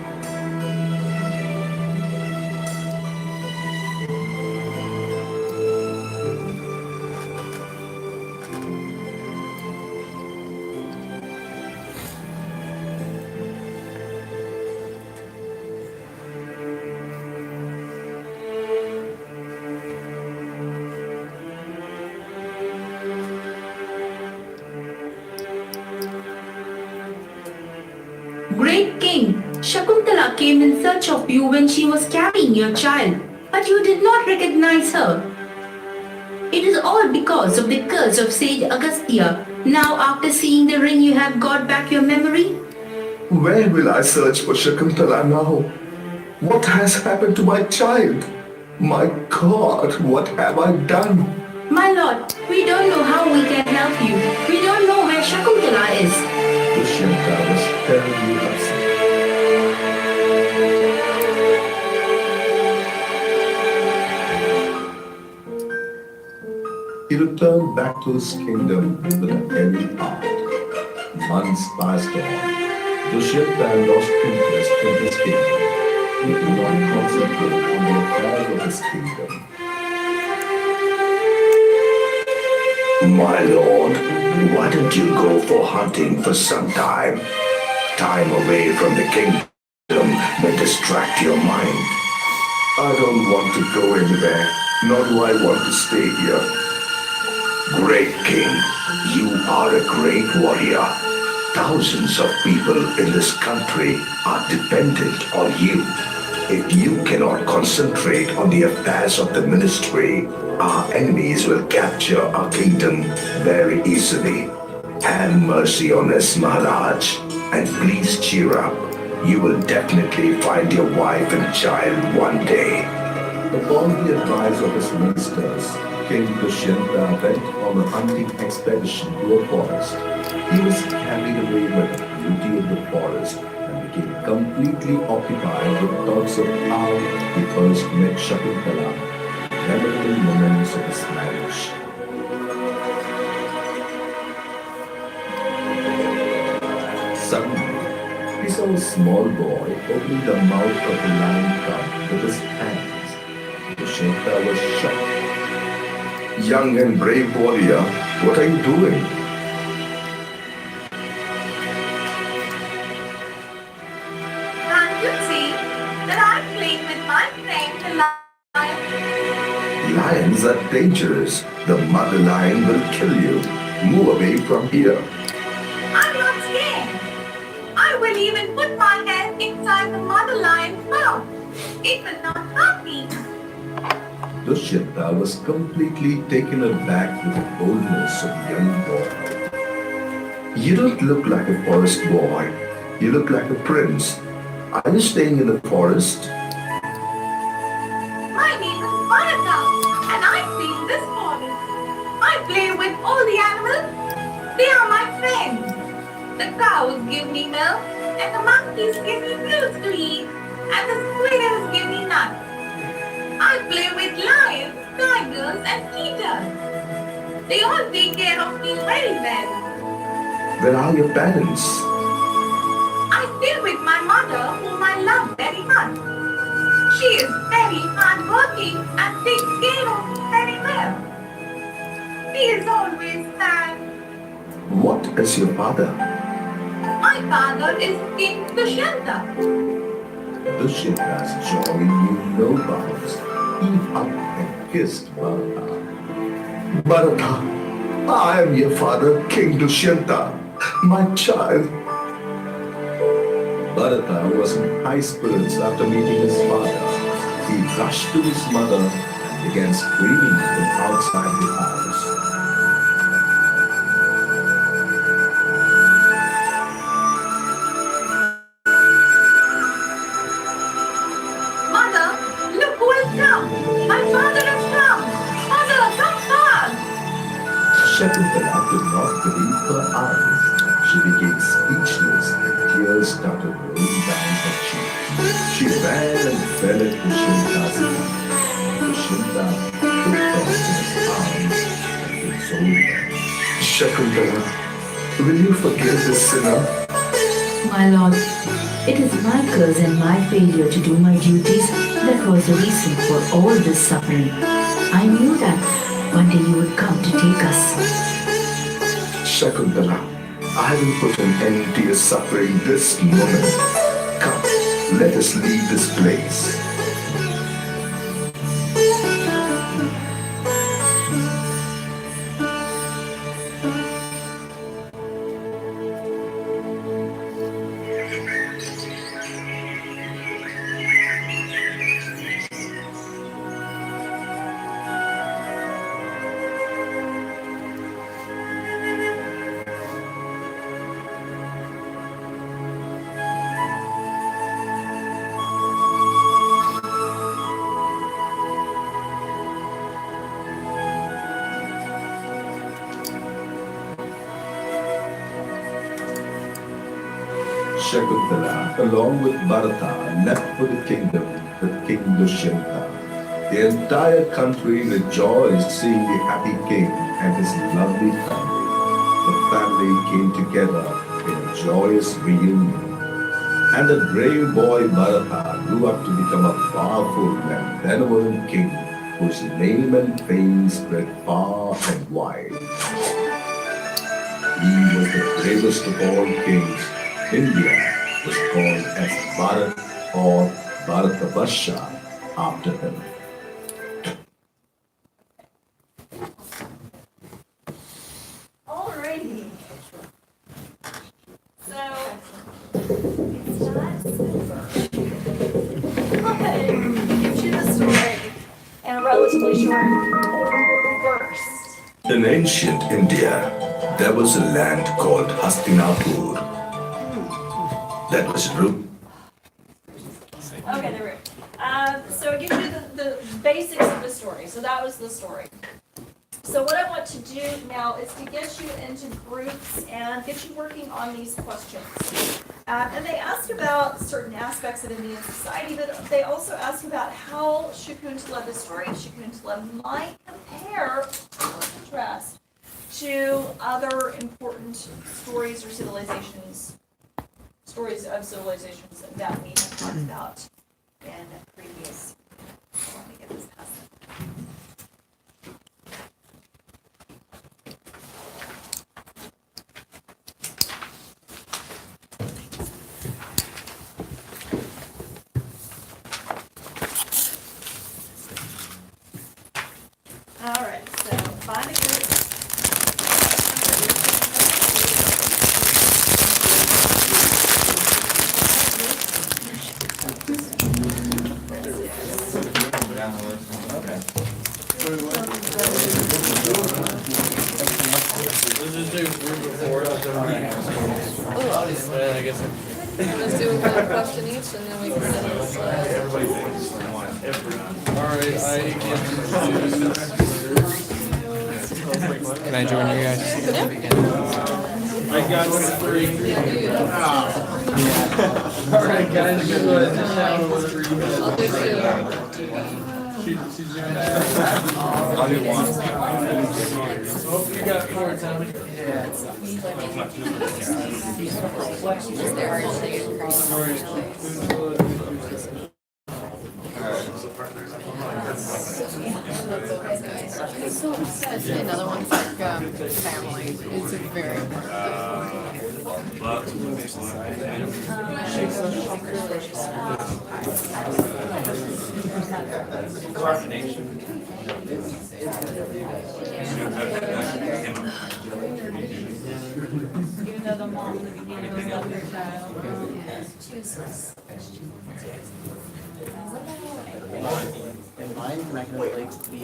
Great king, Shakuntala came in search of you when she was carrying your child, but you did not recognize her. It is all because of the curse of sage Agastya. Now after seeing the ring you have got back your memory? Where will I search for Shakuntala now? What has happened to my child? My God, what have I done? My lord, we don't know how we can help you. We don't know where Shakuntala is. Dushyanta was terribly upset. He returned back to his kingdom with a heavy heart. Months passed on. Dushyanta lost interest in his kingdom. He could not concentrate on the affairs of his kingdom. My lord, why don't you go for hunting for some time? Time away from the kingdom may distract your mind. I don't want to go anywhere, nor do I want to stay here. Great king, you are a great warrior. Thousands of people in this country are dependent on you. If you cannot concentrate on the affairs of the ministry, our enemies will capture our kingdom very easily. Have mercy on us, Maharaj, and please cheer up. You will definitely find your wife and child one day. Upon the advice of his ministers, King Dushyanta went on a hunting expedition to a forest. He was carried away by the beauty of the forest and became completely occupied with thoughts of how he first met Shakuntala, memorable moments of his marriage. Suddenly, he saw a small boy opening the mouth of the lion cub with his hands. Dushyanta was shocked. Young and brave warrior, what are you doing? Can't you see that I'm playing with my friend the lion? Lions are dangerous. The mother lion will kill you. Move away from here. I'm not scared. I will even put my hand inside the mother lion's mouth. It will not hurt me. Dushyanta was completely taken aback with the boldness of the young boy. You don't look like a forest boy. You look like a prince. Are you staying in the forest? My name is Bharata, and I stay in this forest. I play with all the animals. They are my friends. The cows give me milk, and the monkeys give me fruits to eat, and the squirrels give me nuts. I play with lions, tigers, and cheetahs. They all take care of me very well. Where are your parents? I stay with my mother, whom I love very much. She is very hardworking and takes care of me very well. She is always sad. What is your father? My father is King Dushyanta. Dushyanta's joy knew no bounds. He hugged and kissed Bharata. Bharata, I am your father, King Dushyanta, my child. Bharata was in high spirits after meeting his father. He rushed to his mother and began screaming from outside the house. Mother, look who has come. My father has come. Mother, come fast. Shakuntala could not believe her eyes. She became speechless and tears started rolling down her cheeks. She ran and fell at Dusyanta's feet. Dusyanta took her in his arms and consoled her. Shakuntala, will you forgive this sinner? My lord, it is my curse and my failure to do my duties that was the reason for all this suffering. I knew that one day you would come to take us. Shakuntala, I will put an end to your suffering this moment. Come, let us leave this place. Shakuntala, along with Bharata, left for the kingdom with King Dushyanta. The entire country rejoiced seeing the happy king and his lovely family. The family came together in a joyous reunion. And the brave boy Bharata grew up to become a powerful and benevolent king whose name and fame spread far and wide. He was the bravest of all kings. India was called as Bharat or Bharatavarsha after him. Alrighty. So, it's not over. I gives you the story in a relatively short burst. In ancient India, there was a land called Hastinapur. That was rude. Okay, there we go. So it gives you the basics of the story. So that was the story. So what I want to do now is to get you into groups and get you working on these questions. And they ask about certain aspects of Indian society, but they also ask about how Shakuntala, the story of Shakuntala, might compare, contrast, to other important stories or civilizations that we have talked about in previous. Let me get this past it. All right, so find a group. Let's do one question each and then we can send this. Alright, can I join you guys? I got 3. Alright guys, you go ahead and shout whatever you I'll do 2. She's doing that. I'll do 1. Hope you got 4, Tommy. Another one's like family. It's a very Even though the mom in the beginning was love your child. And mine, can I go like the?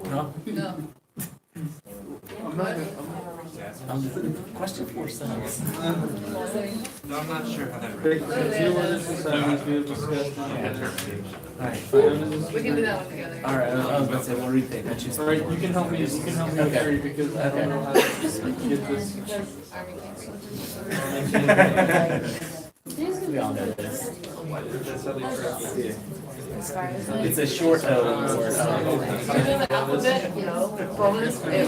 No. Question 4 sounds. No, I'm not sure how that works. We can do that one together. Alright, I was about to say, we'll retake. I choose. Alright, you can help me with 3 because I don't know how to get this. We all know this. That's how they try. It's a short O word. You know the alphabet? Bonus, it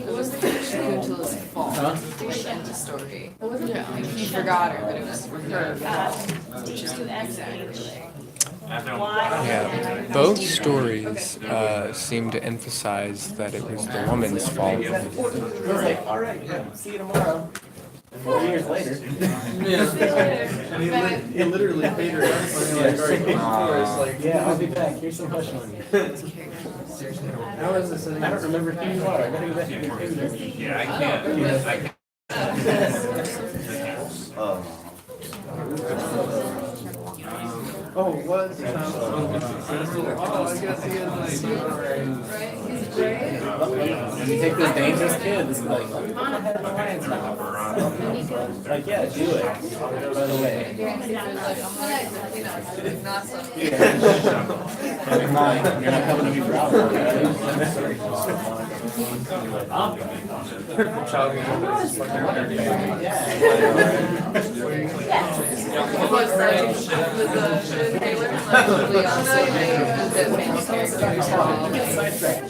was the Shakuntal's fault. Huh? To end the story. Yeah, like he forgot her, but it was her. Yeah, both stories seem to emphasize that it was the woman's fault. It was like, alright, see you tomorrow. 4 years later. And he literally paid her out. Yeah, I'll be back. Here's some hush money. How is this? I don't remember who you are. I gotta go back and get paid. Yeah, I can't. Oh, what? Oh, I guess he is nice. When you take this dangerous kid, this is like, oh, I have an alliance now. Like, yeah, do it. By the way. Not something. You're not coming to me for hours,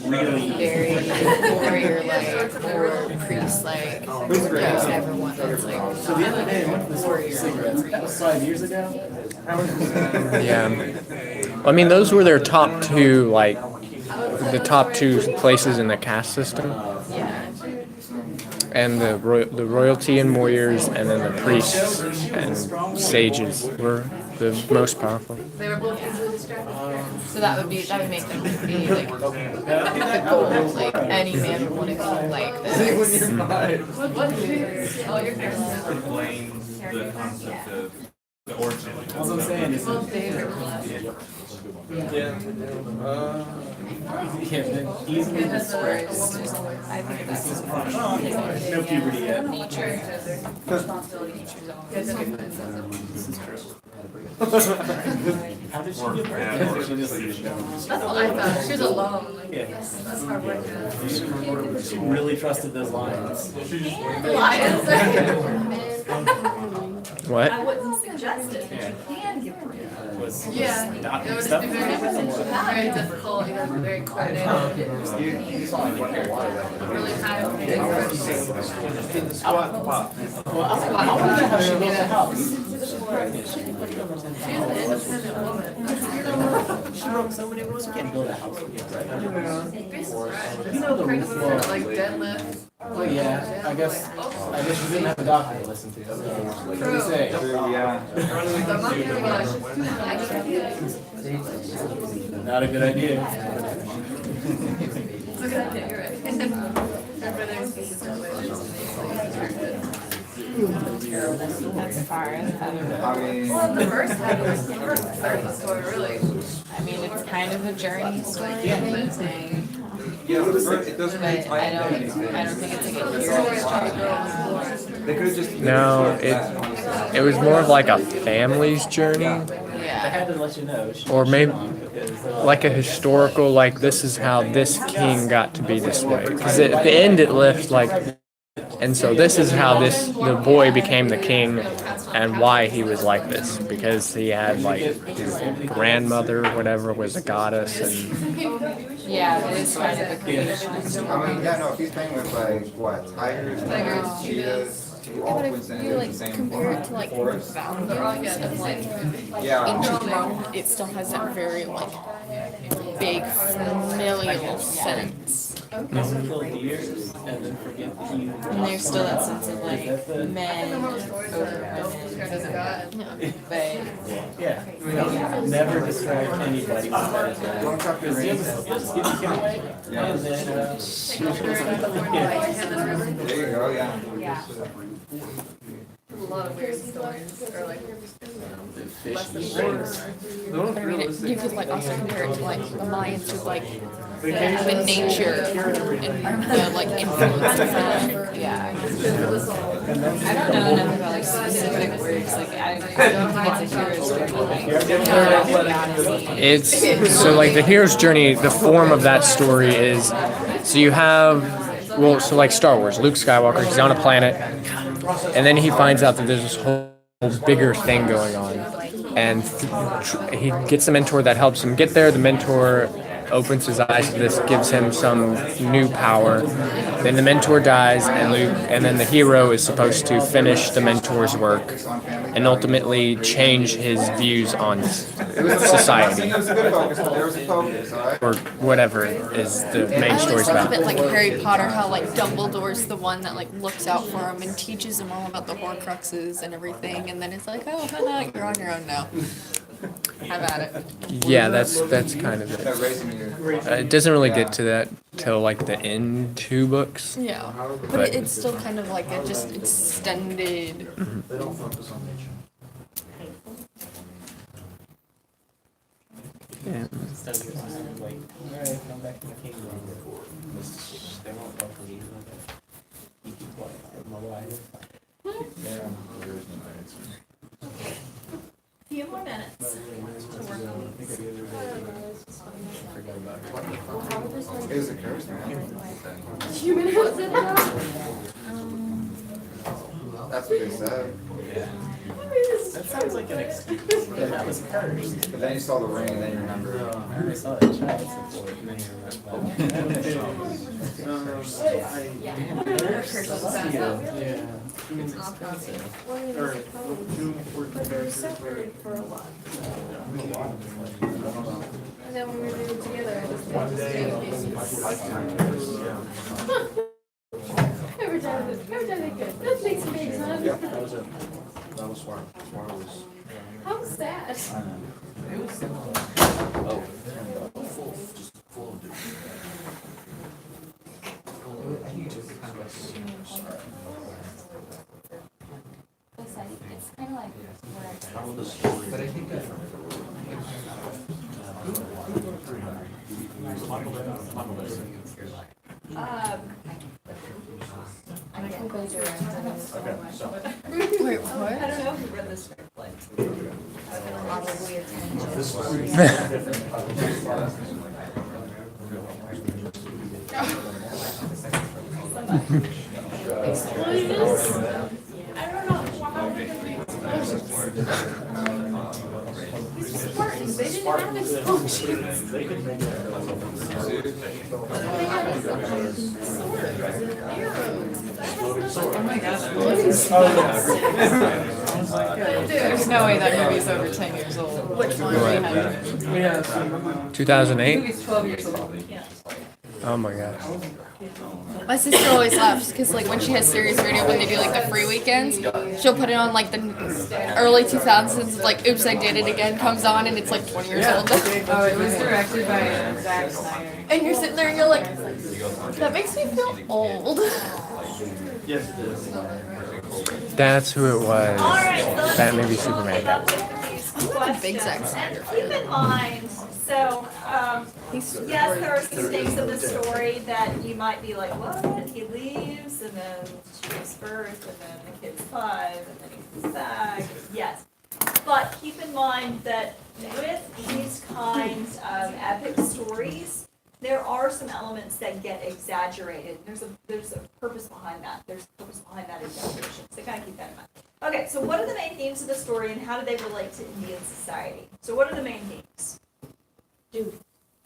Really very warrior-like or priest-like. There's never one that's like. So the other day, I went to the store for cigarettes. That was 5 years ago. Yeah. I mean, those were their top 2, like, the top 2 places in the caste system. And the royalty and warriors, and then the priests and sages were the most powerful. They were both easily distracted. So that would make them be like the goal. Like any man would want to be like this. What is? Oh, your parents. Explains the concept of the origin. All I'm saying is, Well, David. easily dispersed. I think that's No puberty yet. nature. This is true. How did she get pregnant? That's what I thought. She was alone. Like, Yeah. that's hard work. She really trusted those lions. Lions. What? I wouldn't suggest it, but you can give her. Was Yeah, it docking would stuff. be very difficult. You have to be very coordinated. Really high. Well, I want to know how she built the house. She's an independent woman. She broke so many rules. You can't build a house. You know the rules. Like deadlift. Oh yeah, I guess you didn't have a doctor to listen to. What did he say? I'm not gonna lie. Not a good idea. It's a good idea, you're right. Everybody excuses that way. As far as having. Well, the first part of the story, really. I mean, it's kind kind of a journey story thing. Yeah, it doesn't But really I don't think it's like a hero's journey. They could have just. No, it was more of like a family's journey, I Yeah. had to let you know. or maybe Because, like a historical, like this is how this king got to be this way. Because at the end it left like, and so this is how the boy became the king, and why he was like this, because he had like his grandmother or whatever was a goddess, and Yeah, it is kind of a creation I story. mean, yeah, no, if he's playing with like what, tigers, cheetahs, all But within if you the like same compare it to like the forest. values of like Yeah. ancient Rome, it still has that very like big familial sense. kill deers and then forget that you. And there's still that sense of like men over women. But Yeah. I mean, never describe anybody with that. Don't chop your Because reins. just give it away. Yeah. And then, There you go, yeah. I mean, you could like also compare it to like the Mayans with like the nature and the like influence of that. Yeah. I don't know enough about like specific words. Like I don't think it's a hero's journey. it's so like the hero's journey. The form of that story is, so you have, well, so like Star Wars, Luke Skywalker, he's on a planet, and then he finds out that there's this whole bigger thing going on, and he gets a mentor that helps him get there. The mentor opens his eyes to this, gives him some new power. Then the mentor dies, and then the hero is supposed to finish the mentor's work and ultimately change his views on society, It was a good focus, there was a focus, alright? or whatever is the main I story's always think about. of it like Harry Potter, how like Dumbledore's the one that like looks out for him and teaches him all about the Horcruxes and everything, and then it's like, oh, haha, you're on your own now. Have at it. Yeah, that's kind of That it. raising your. It doesn't really get to that till like the end two books. Yeah, but But- it's still kind of like a just extended. Yeah. Instead of just like, alright, come back to the kingdom. They won't welcome you. You keep quiet. My wife. Yeah. Few more minutes to work on these. It was a curse, man. That's what they said. That sounds like an excuse. But that was cursed. But then you saw the ring and then you remember. I saw that child support and then you And then when we were doing it together, I just every time they could. That makes me son. That was smart. Smart was. How sad. It's kind of like But I think that. I can go direct. Wait, what? I don't know if you read the script, like. Probably attention. I don't know. Spartans, they didn't have explosions. They had There's no way that movie's over 10 years old. Which one? 2008. Movie's 12 years old. Oh my gosh. My sister always laughs because like when she has Sirius Radio, when they do like the free weekends, she'll put it on like the early 2000s, like Oops, I Did It Again comes on and it's like 20 years old. Oh, it was directed by Zack Snyder. And you're sitting there and you're like, that makes me feel old. Yes, it is. That's who it was. Batman v Superman. like a big Zack questions. Snyder And keep in mind, so, yes, there are some things in the story that you might be like, what? He leaves, and then she gives birth, and then the kid's 5, and then he comes back. Yes. But keep in mind that with these kinds of epic stories, there are some elements that get exaggerated. There's a purpose behind that. There's a purpose behind that exaggeration. So kind of keep that in mind. Okay, so what are the main themes of the story and how do they relate to Indian society? So what are the main themes?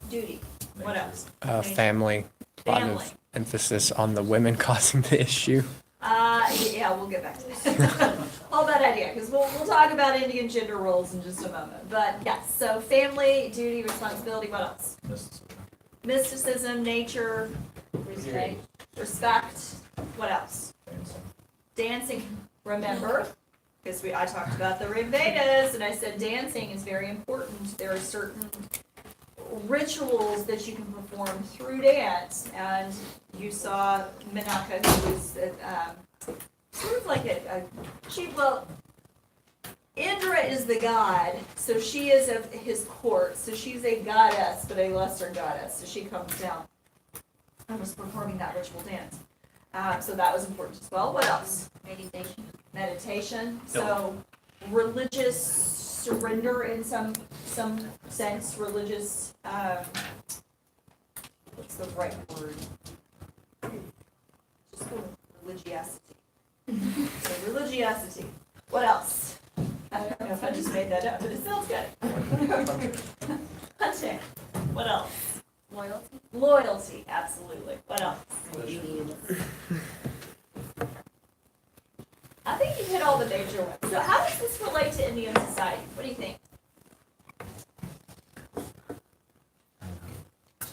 Duty. What else? Family. A lot Family. of emphasis on the women causing the issue. Yeah, we'll get back to that. All that idea, because we'll talk about Indian gender roles in just a moment. But yes, so family, duty, responsibility, what else? Mysticism, nature, respect, what else? Dancing, remember, because I talked about the Rig Vedas, and I said dancing is very important. There are certain rituals that you can perform through dance, and you saw Menaka, who was sort of like Indra is the god, so she is of his court, so she's a goddess, but a lesser goddess, so she comes down and was performing that ritual dance. So that was important as well. What else? Meditation. So religious surrender in some sense, religious, what's the right word? Just go with religiosity. So religiosity. What else? I don't know if I just made that up, but it sounds good. Hunting. What else? Loyalty, absolutely. What else? I think you hit all the major ones. So how does this relate to Indian society? What do you think?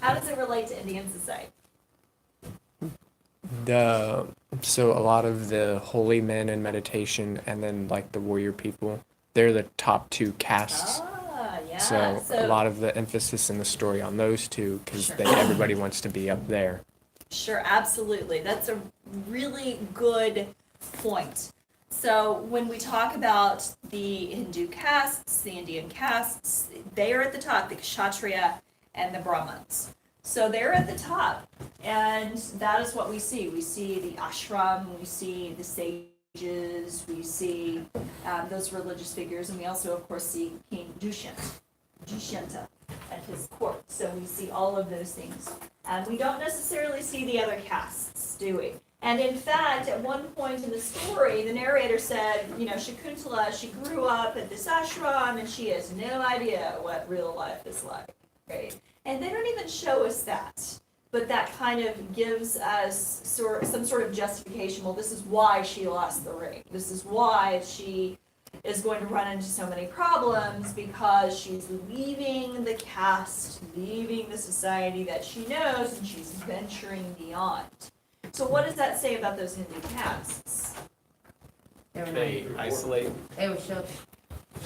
How does it relate to Indian society? So a lot of the holy men in meditation and then like the warrior people, they're the top 2 castes. Yeah. So a lot of the emphasis in the story on those two because everybody wants to be up there. Sure, absolutely. That's a really good point. So when we talk about the Hindu castes, the Indian castes, they are at the top, the Kshatriya and the Brahmins. So they're at the top, and that is what we see. We see the ashram, we see the sages, we see those religious figures, and we also, of course, see King Dushyanta at his court. So we see all of those things. And we don't necessarily see the other castes, do we? And in fact, at one point in the story, the narrator said, Shakuntala, she grew up at this ashram, and she has no idea what real life is like, right? And they don't even show us that, but that kind of gives us some sort of justification. Well, this is why she lost the ring. This is why she is going to run into so many problems, because she's leaving the caste, leaving the society that she knows, and she's venturing beyond. So what does that say about those Hindu castes? They isolate. They were sheltered.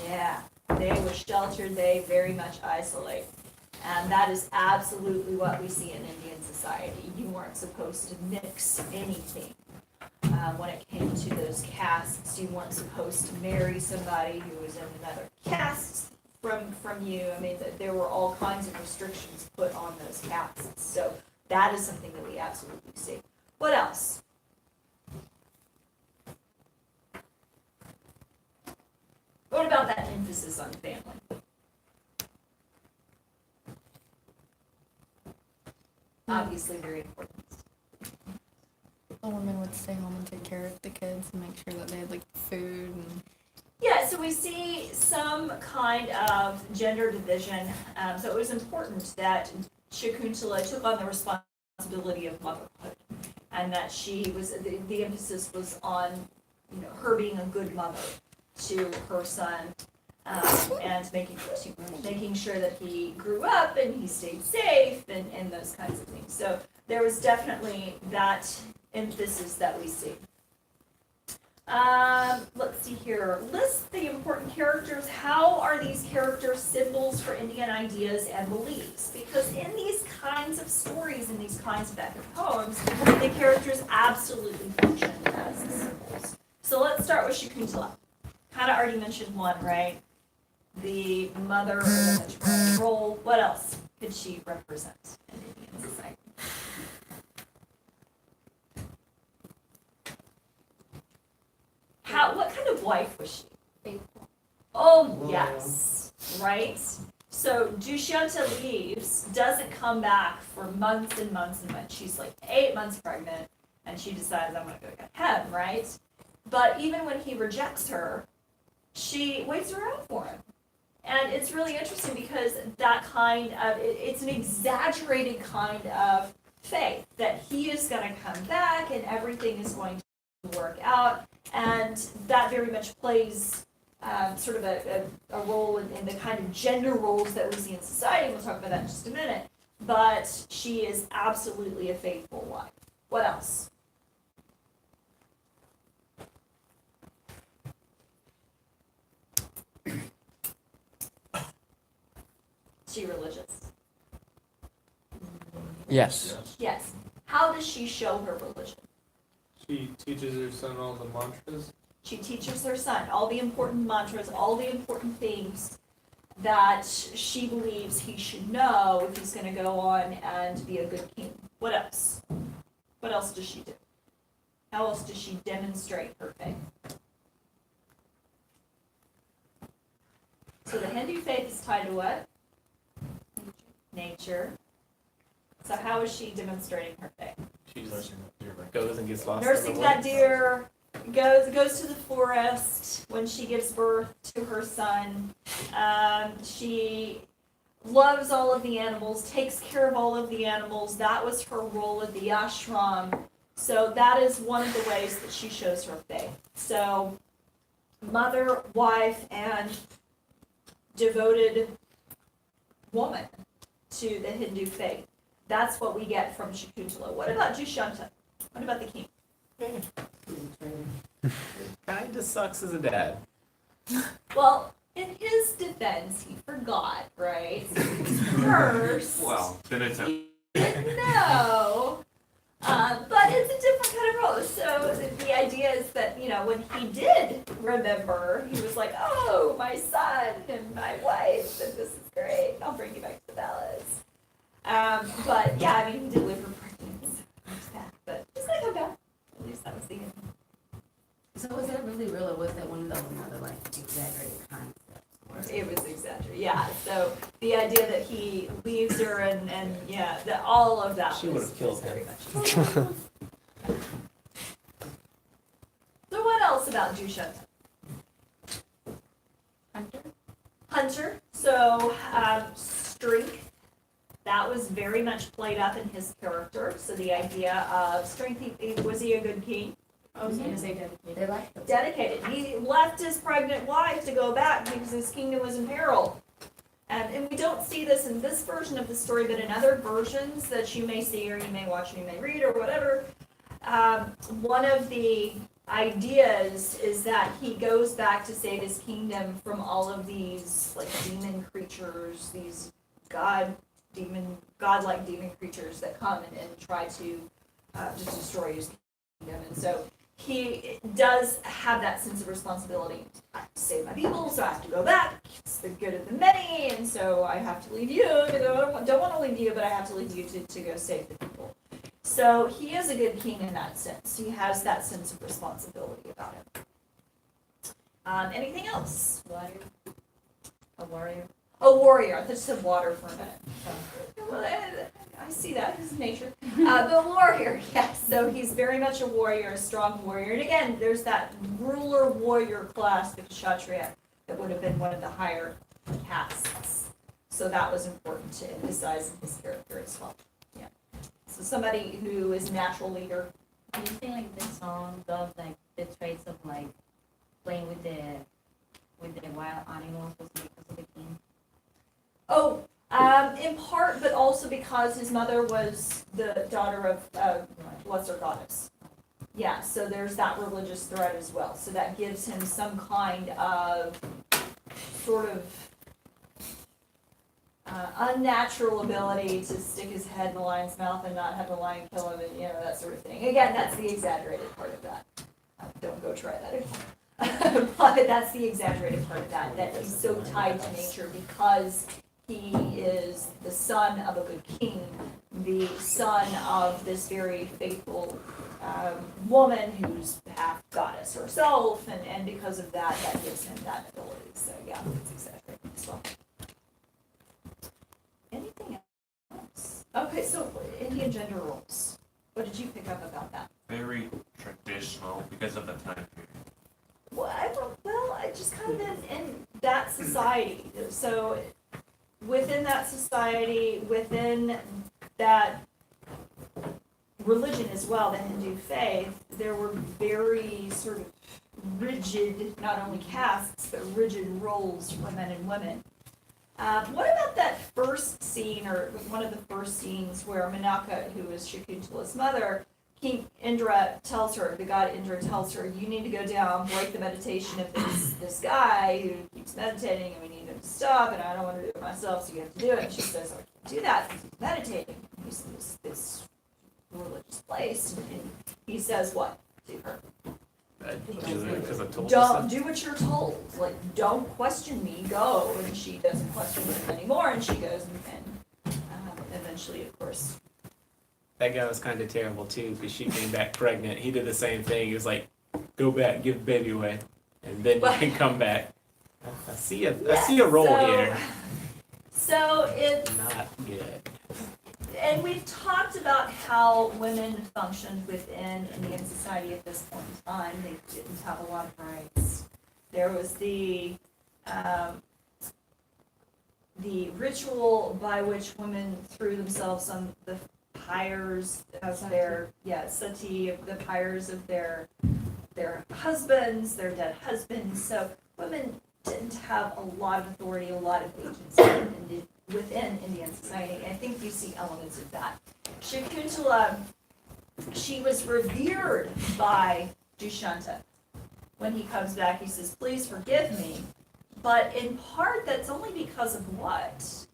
Yeah, they were sheltered, they very much isolate. And that is absolutely what we see in Indian society. You weren't supposed to mix anything. When it came to those castes, you weren't supposed to marry somebody who was in another caste from you. I mean, there were all kinds of restrictions put on those castes. So that is something that we absolutely see. What else? What about that emphasis on family? Obviously very important. The women would stay home and take care of the kids and make sure that they had like food and... Yeah, so we see some kind of gender division. So it was important that Shakuntala took on the responsibility of motherhood, and that she was the emphasis was on her being a good mother to her son, and making sure that he grew up and he stayed safe and those kinds of things. So there was definitely that emphasis that we see. Let's see here. List the important characters. How are these characters symbols for Indian ideas and beliefs? Because in these kinds of stories, in these kinds of epic poems, the characters absolutely function as symbols. So let's start with Shakuntala. Hannah already mentioned one, right? the mother or the maternal role. What else could she represent in Indian society? What kind of wife was she? Faithful. Oh, yes, right? So Dushyanta leaves, doesn't come back for months and months and months. She's like 8 months pregnant, and she decides, I'm going to go get him, right? But even when he rejects her, she waits around for him. And it's really interesting because that kind of, it's an exaggerated kind of faith that he is going to come back and everything is going to work out. And that very much plays sort of a role in the kind of gender roles that we see in society. We'll talk about that in just a minute. But she is absolutely a faithful wife. What else? Is she religious? Yes. Yes. How does she show her religion? She teaches her son all the mantras. She teaches her son all the important mantras, all the important things that she believes he should know if he's going to go on and be a good king. What else? What else does she do? How else does she demonstrate her faith? So the Hindu faith is tied to what? Nature. So how is she demonstrating her faith? She just goes and gets lost. Nursing that deer, goes to the forest when she gives birth to her son. She loves all of the animals, takes care of all of the animals. That was her role at the ashram. So that is one of the ways that she shows her faith. So mother, wife, and devoted woman to the Hindu faith. That's what we get from Shakuntala. What about Dushyanta? What about the king? Kinda sucks as a dad. Well, in his defense, he forgot, right? First. Well, then it's a. No. But it's a different kind of role. So the idea is that, when he did remember, he was like, oh, my son and my wife, and this is great. I'll bring you back to the palace. But yeah, he did live for pregnancy. But he's going to come back. At least that was the end. So was that really real, or was that one of those other exaggerated concepts? It was exaggerated, yeah. So the idea that he leaves her and yeah, that all of that She was would have killed very him. much. So what else about Dushyanta? Hunter. So strength. That was very much played up in his character. So the idea of strength. Was he a good king? I was going to say dedicated. Dedicated. He left his pregnant wife to go back because his kingdom was in peril. And we don't see this in this version of the story, but in other versions that you may see or you may watch or you may read or whatever, one of the ideas is that he goes back to save his kingdom from all of these demon creatures, these godlike demon creatures that come and try to just destroy his kingdom. And so he does have that sense of responsibility. I have to save my people, so I have to go back. It's the good of the many, and so I have to leave you. I don't want to leave you, but I have to leave you to go save the people. So he is a good king in that sense. He has that sense of responsibility about him. Anything else? Water. A warrior. A warrior. I thought you said water for a minute. Well, I see that. His nature. The warrior, yes. So he's very much a warrior, a strong warrior. And again, there's that ruler warrior class, the Kshatriya, that would have been one of the higher castes. So that was important to emphasize in his character as well. Yeah. So somebody who is natural leader. Do you think this song does the traits of playing with the wild animals was because of the king? Oh, in part, but also because his mother was the daughter of lesser goddess. Yeah, so there's that religious thread as well. So that gives him some kind of sort of unnatural ability to stick his head in the lion's mouth and not have the lion kill him, and that sort of thing. Again, that's the exaggerated part of that. Don't go try that But that's the exaggerated part of that he's so tied to nature because he is the son of a good king, the son of this very faithful woman who's half goddess herself, and because of that, that gives him that ability. So yeah, it's exaggerated as well. Anything else? Okay, so Indian gender roles. What did you pick up about that? Very traditional because of the time period. Well, I just kind of in that society. So within that society, within that religion as well, the Hindu faith, there were very sort of rigid, not only castes, but rigid roles for men and women. What about that first scene, or one of the first scenes where Menaka, who is Shakuntala's mother, King Indra tells her, the god Indra tells her, you need to go down, break the meditation of this guy who keeps meditating, and we need him to stop, and I don't want to do it myself, so you have to do it. And she says, I can't do that because he's meditating. He's in this religious place. And he says what to her? Don't do what you're told. Like, don't question me, go. And she doesn't question him anymore, and she goes and eventually, of course. That guy was kind of terrible too, because she came back pregnant. He did the same thing. He was like, "Go back, give the baby away, and then you can come back." I see a role here. So it's Not good. and we've talked about how women functioned within Indian society at this point in time. They didn't have a lot of rights. There was the ritual by which women threw themselves on the pyres of their sati, the pyres of their husbands, their dead husbands. So women didn't have a lot of authority, a lot of agency within Indian society. I think you see elements of that. Shakuntala, she was revered by Dushanta. When he comes back, he says, please forgive me. But in part, that's only because of what?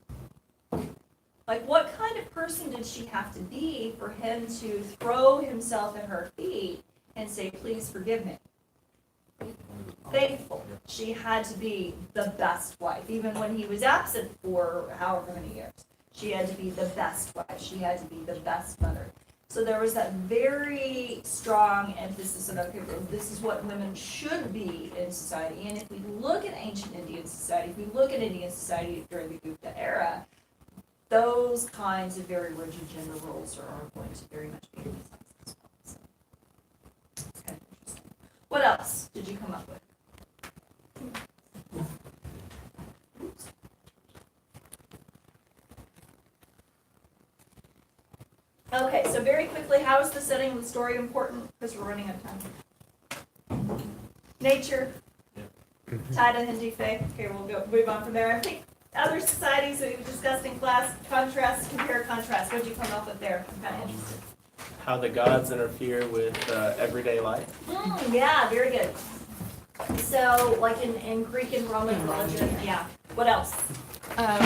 Like, what kind of person did she have to be for him to throw himself at her feet and say, please forgive me? Faithful. She had to be the best wife, even when he was absent for however many years. She had to be the best wife. She had to be the best mother. So there was that very strong emphasis on, okay, this is what women should be in society. And if we look at ancient Indian society, if we look at Indian society during the Gupta era, those kinds of very rigid gender roles are going to very much be emphasized as well. So it's kind of interesting. What else did you come up with? Okay, so very quickly, how is the setting of the story important? Because we're running out of time. Nature, tied to Hindu faith. Okay, we'll go move on from there. I think other societies that we've discussed in class, contrast, compare, contrast. What did you come up with there? I'm kind of interested. How the gods interfere with everyday life. Yeah, very good. So, like in Greek and Roman religion, yeah. What else?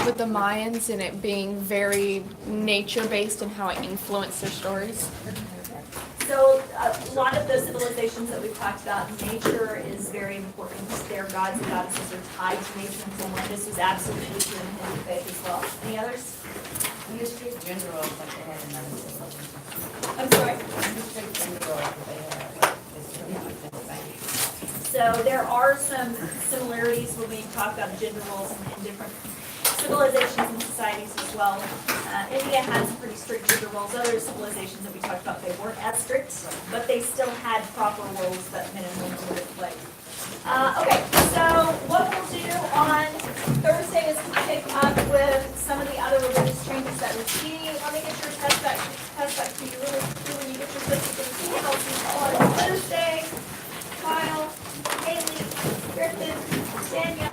With the Mayans and it being very nature-based and how it influenced their stories. So a lot of the civilizations that we've talked about, nature is very important. Their gods and goddesses are tied to nature in some way. This was absolutely true in Hindu faith as well. Any others? Gender roles like they had in other civilizations. I'm sorry? Gender roles that they had. It's pretty much the same. So there are some similarities when we talk about gender roles in different civilizations and societies as well. India had some pretty strict gender roles. Other civilizations that we talked about, they weren't as strict, but they still had proper roles that men and women would play. Okay, so what we'll do on Thursday is we'll pick up with some of the other religious changes that we see. Let me get your test back to you really when you get your test. I'll see you on Thursday. Kyle, Haley, Griffin, Danielle.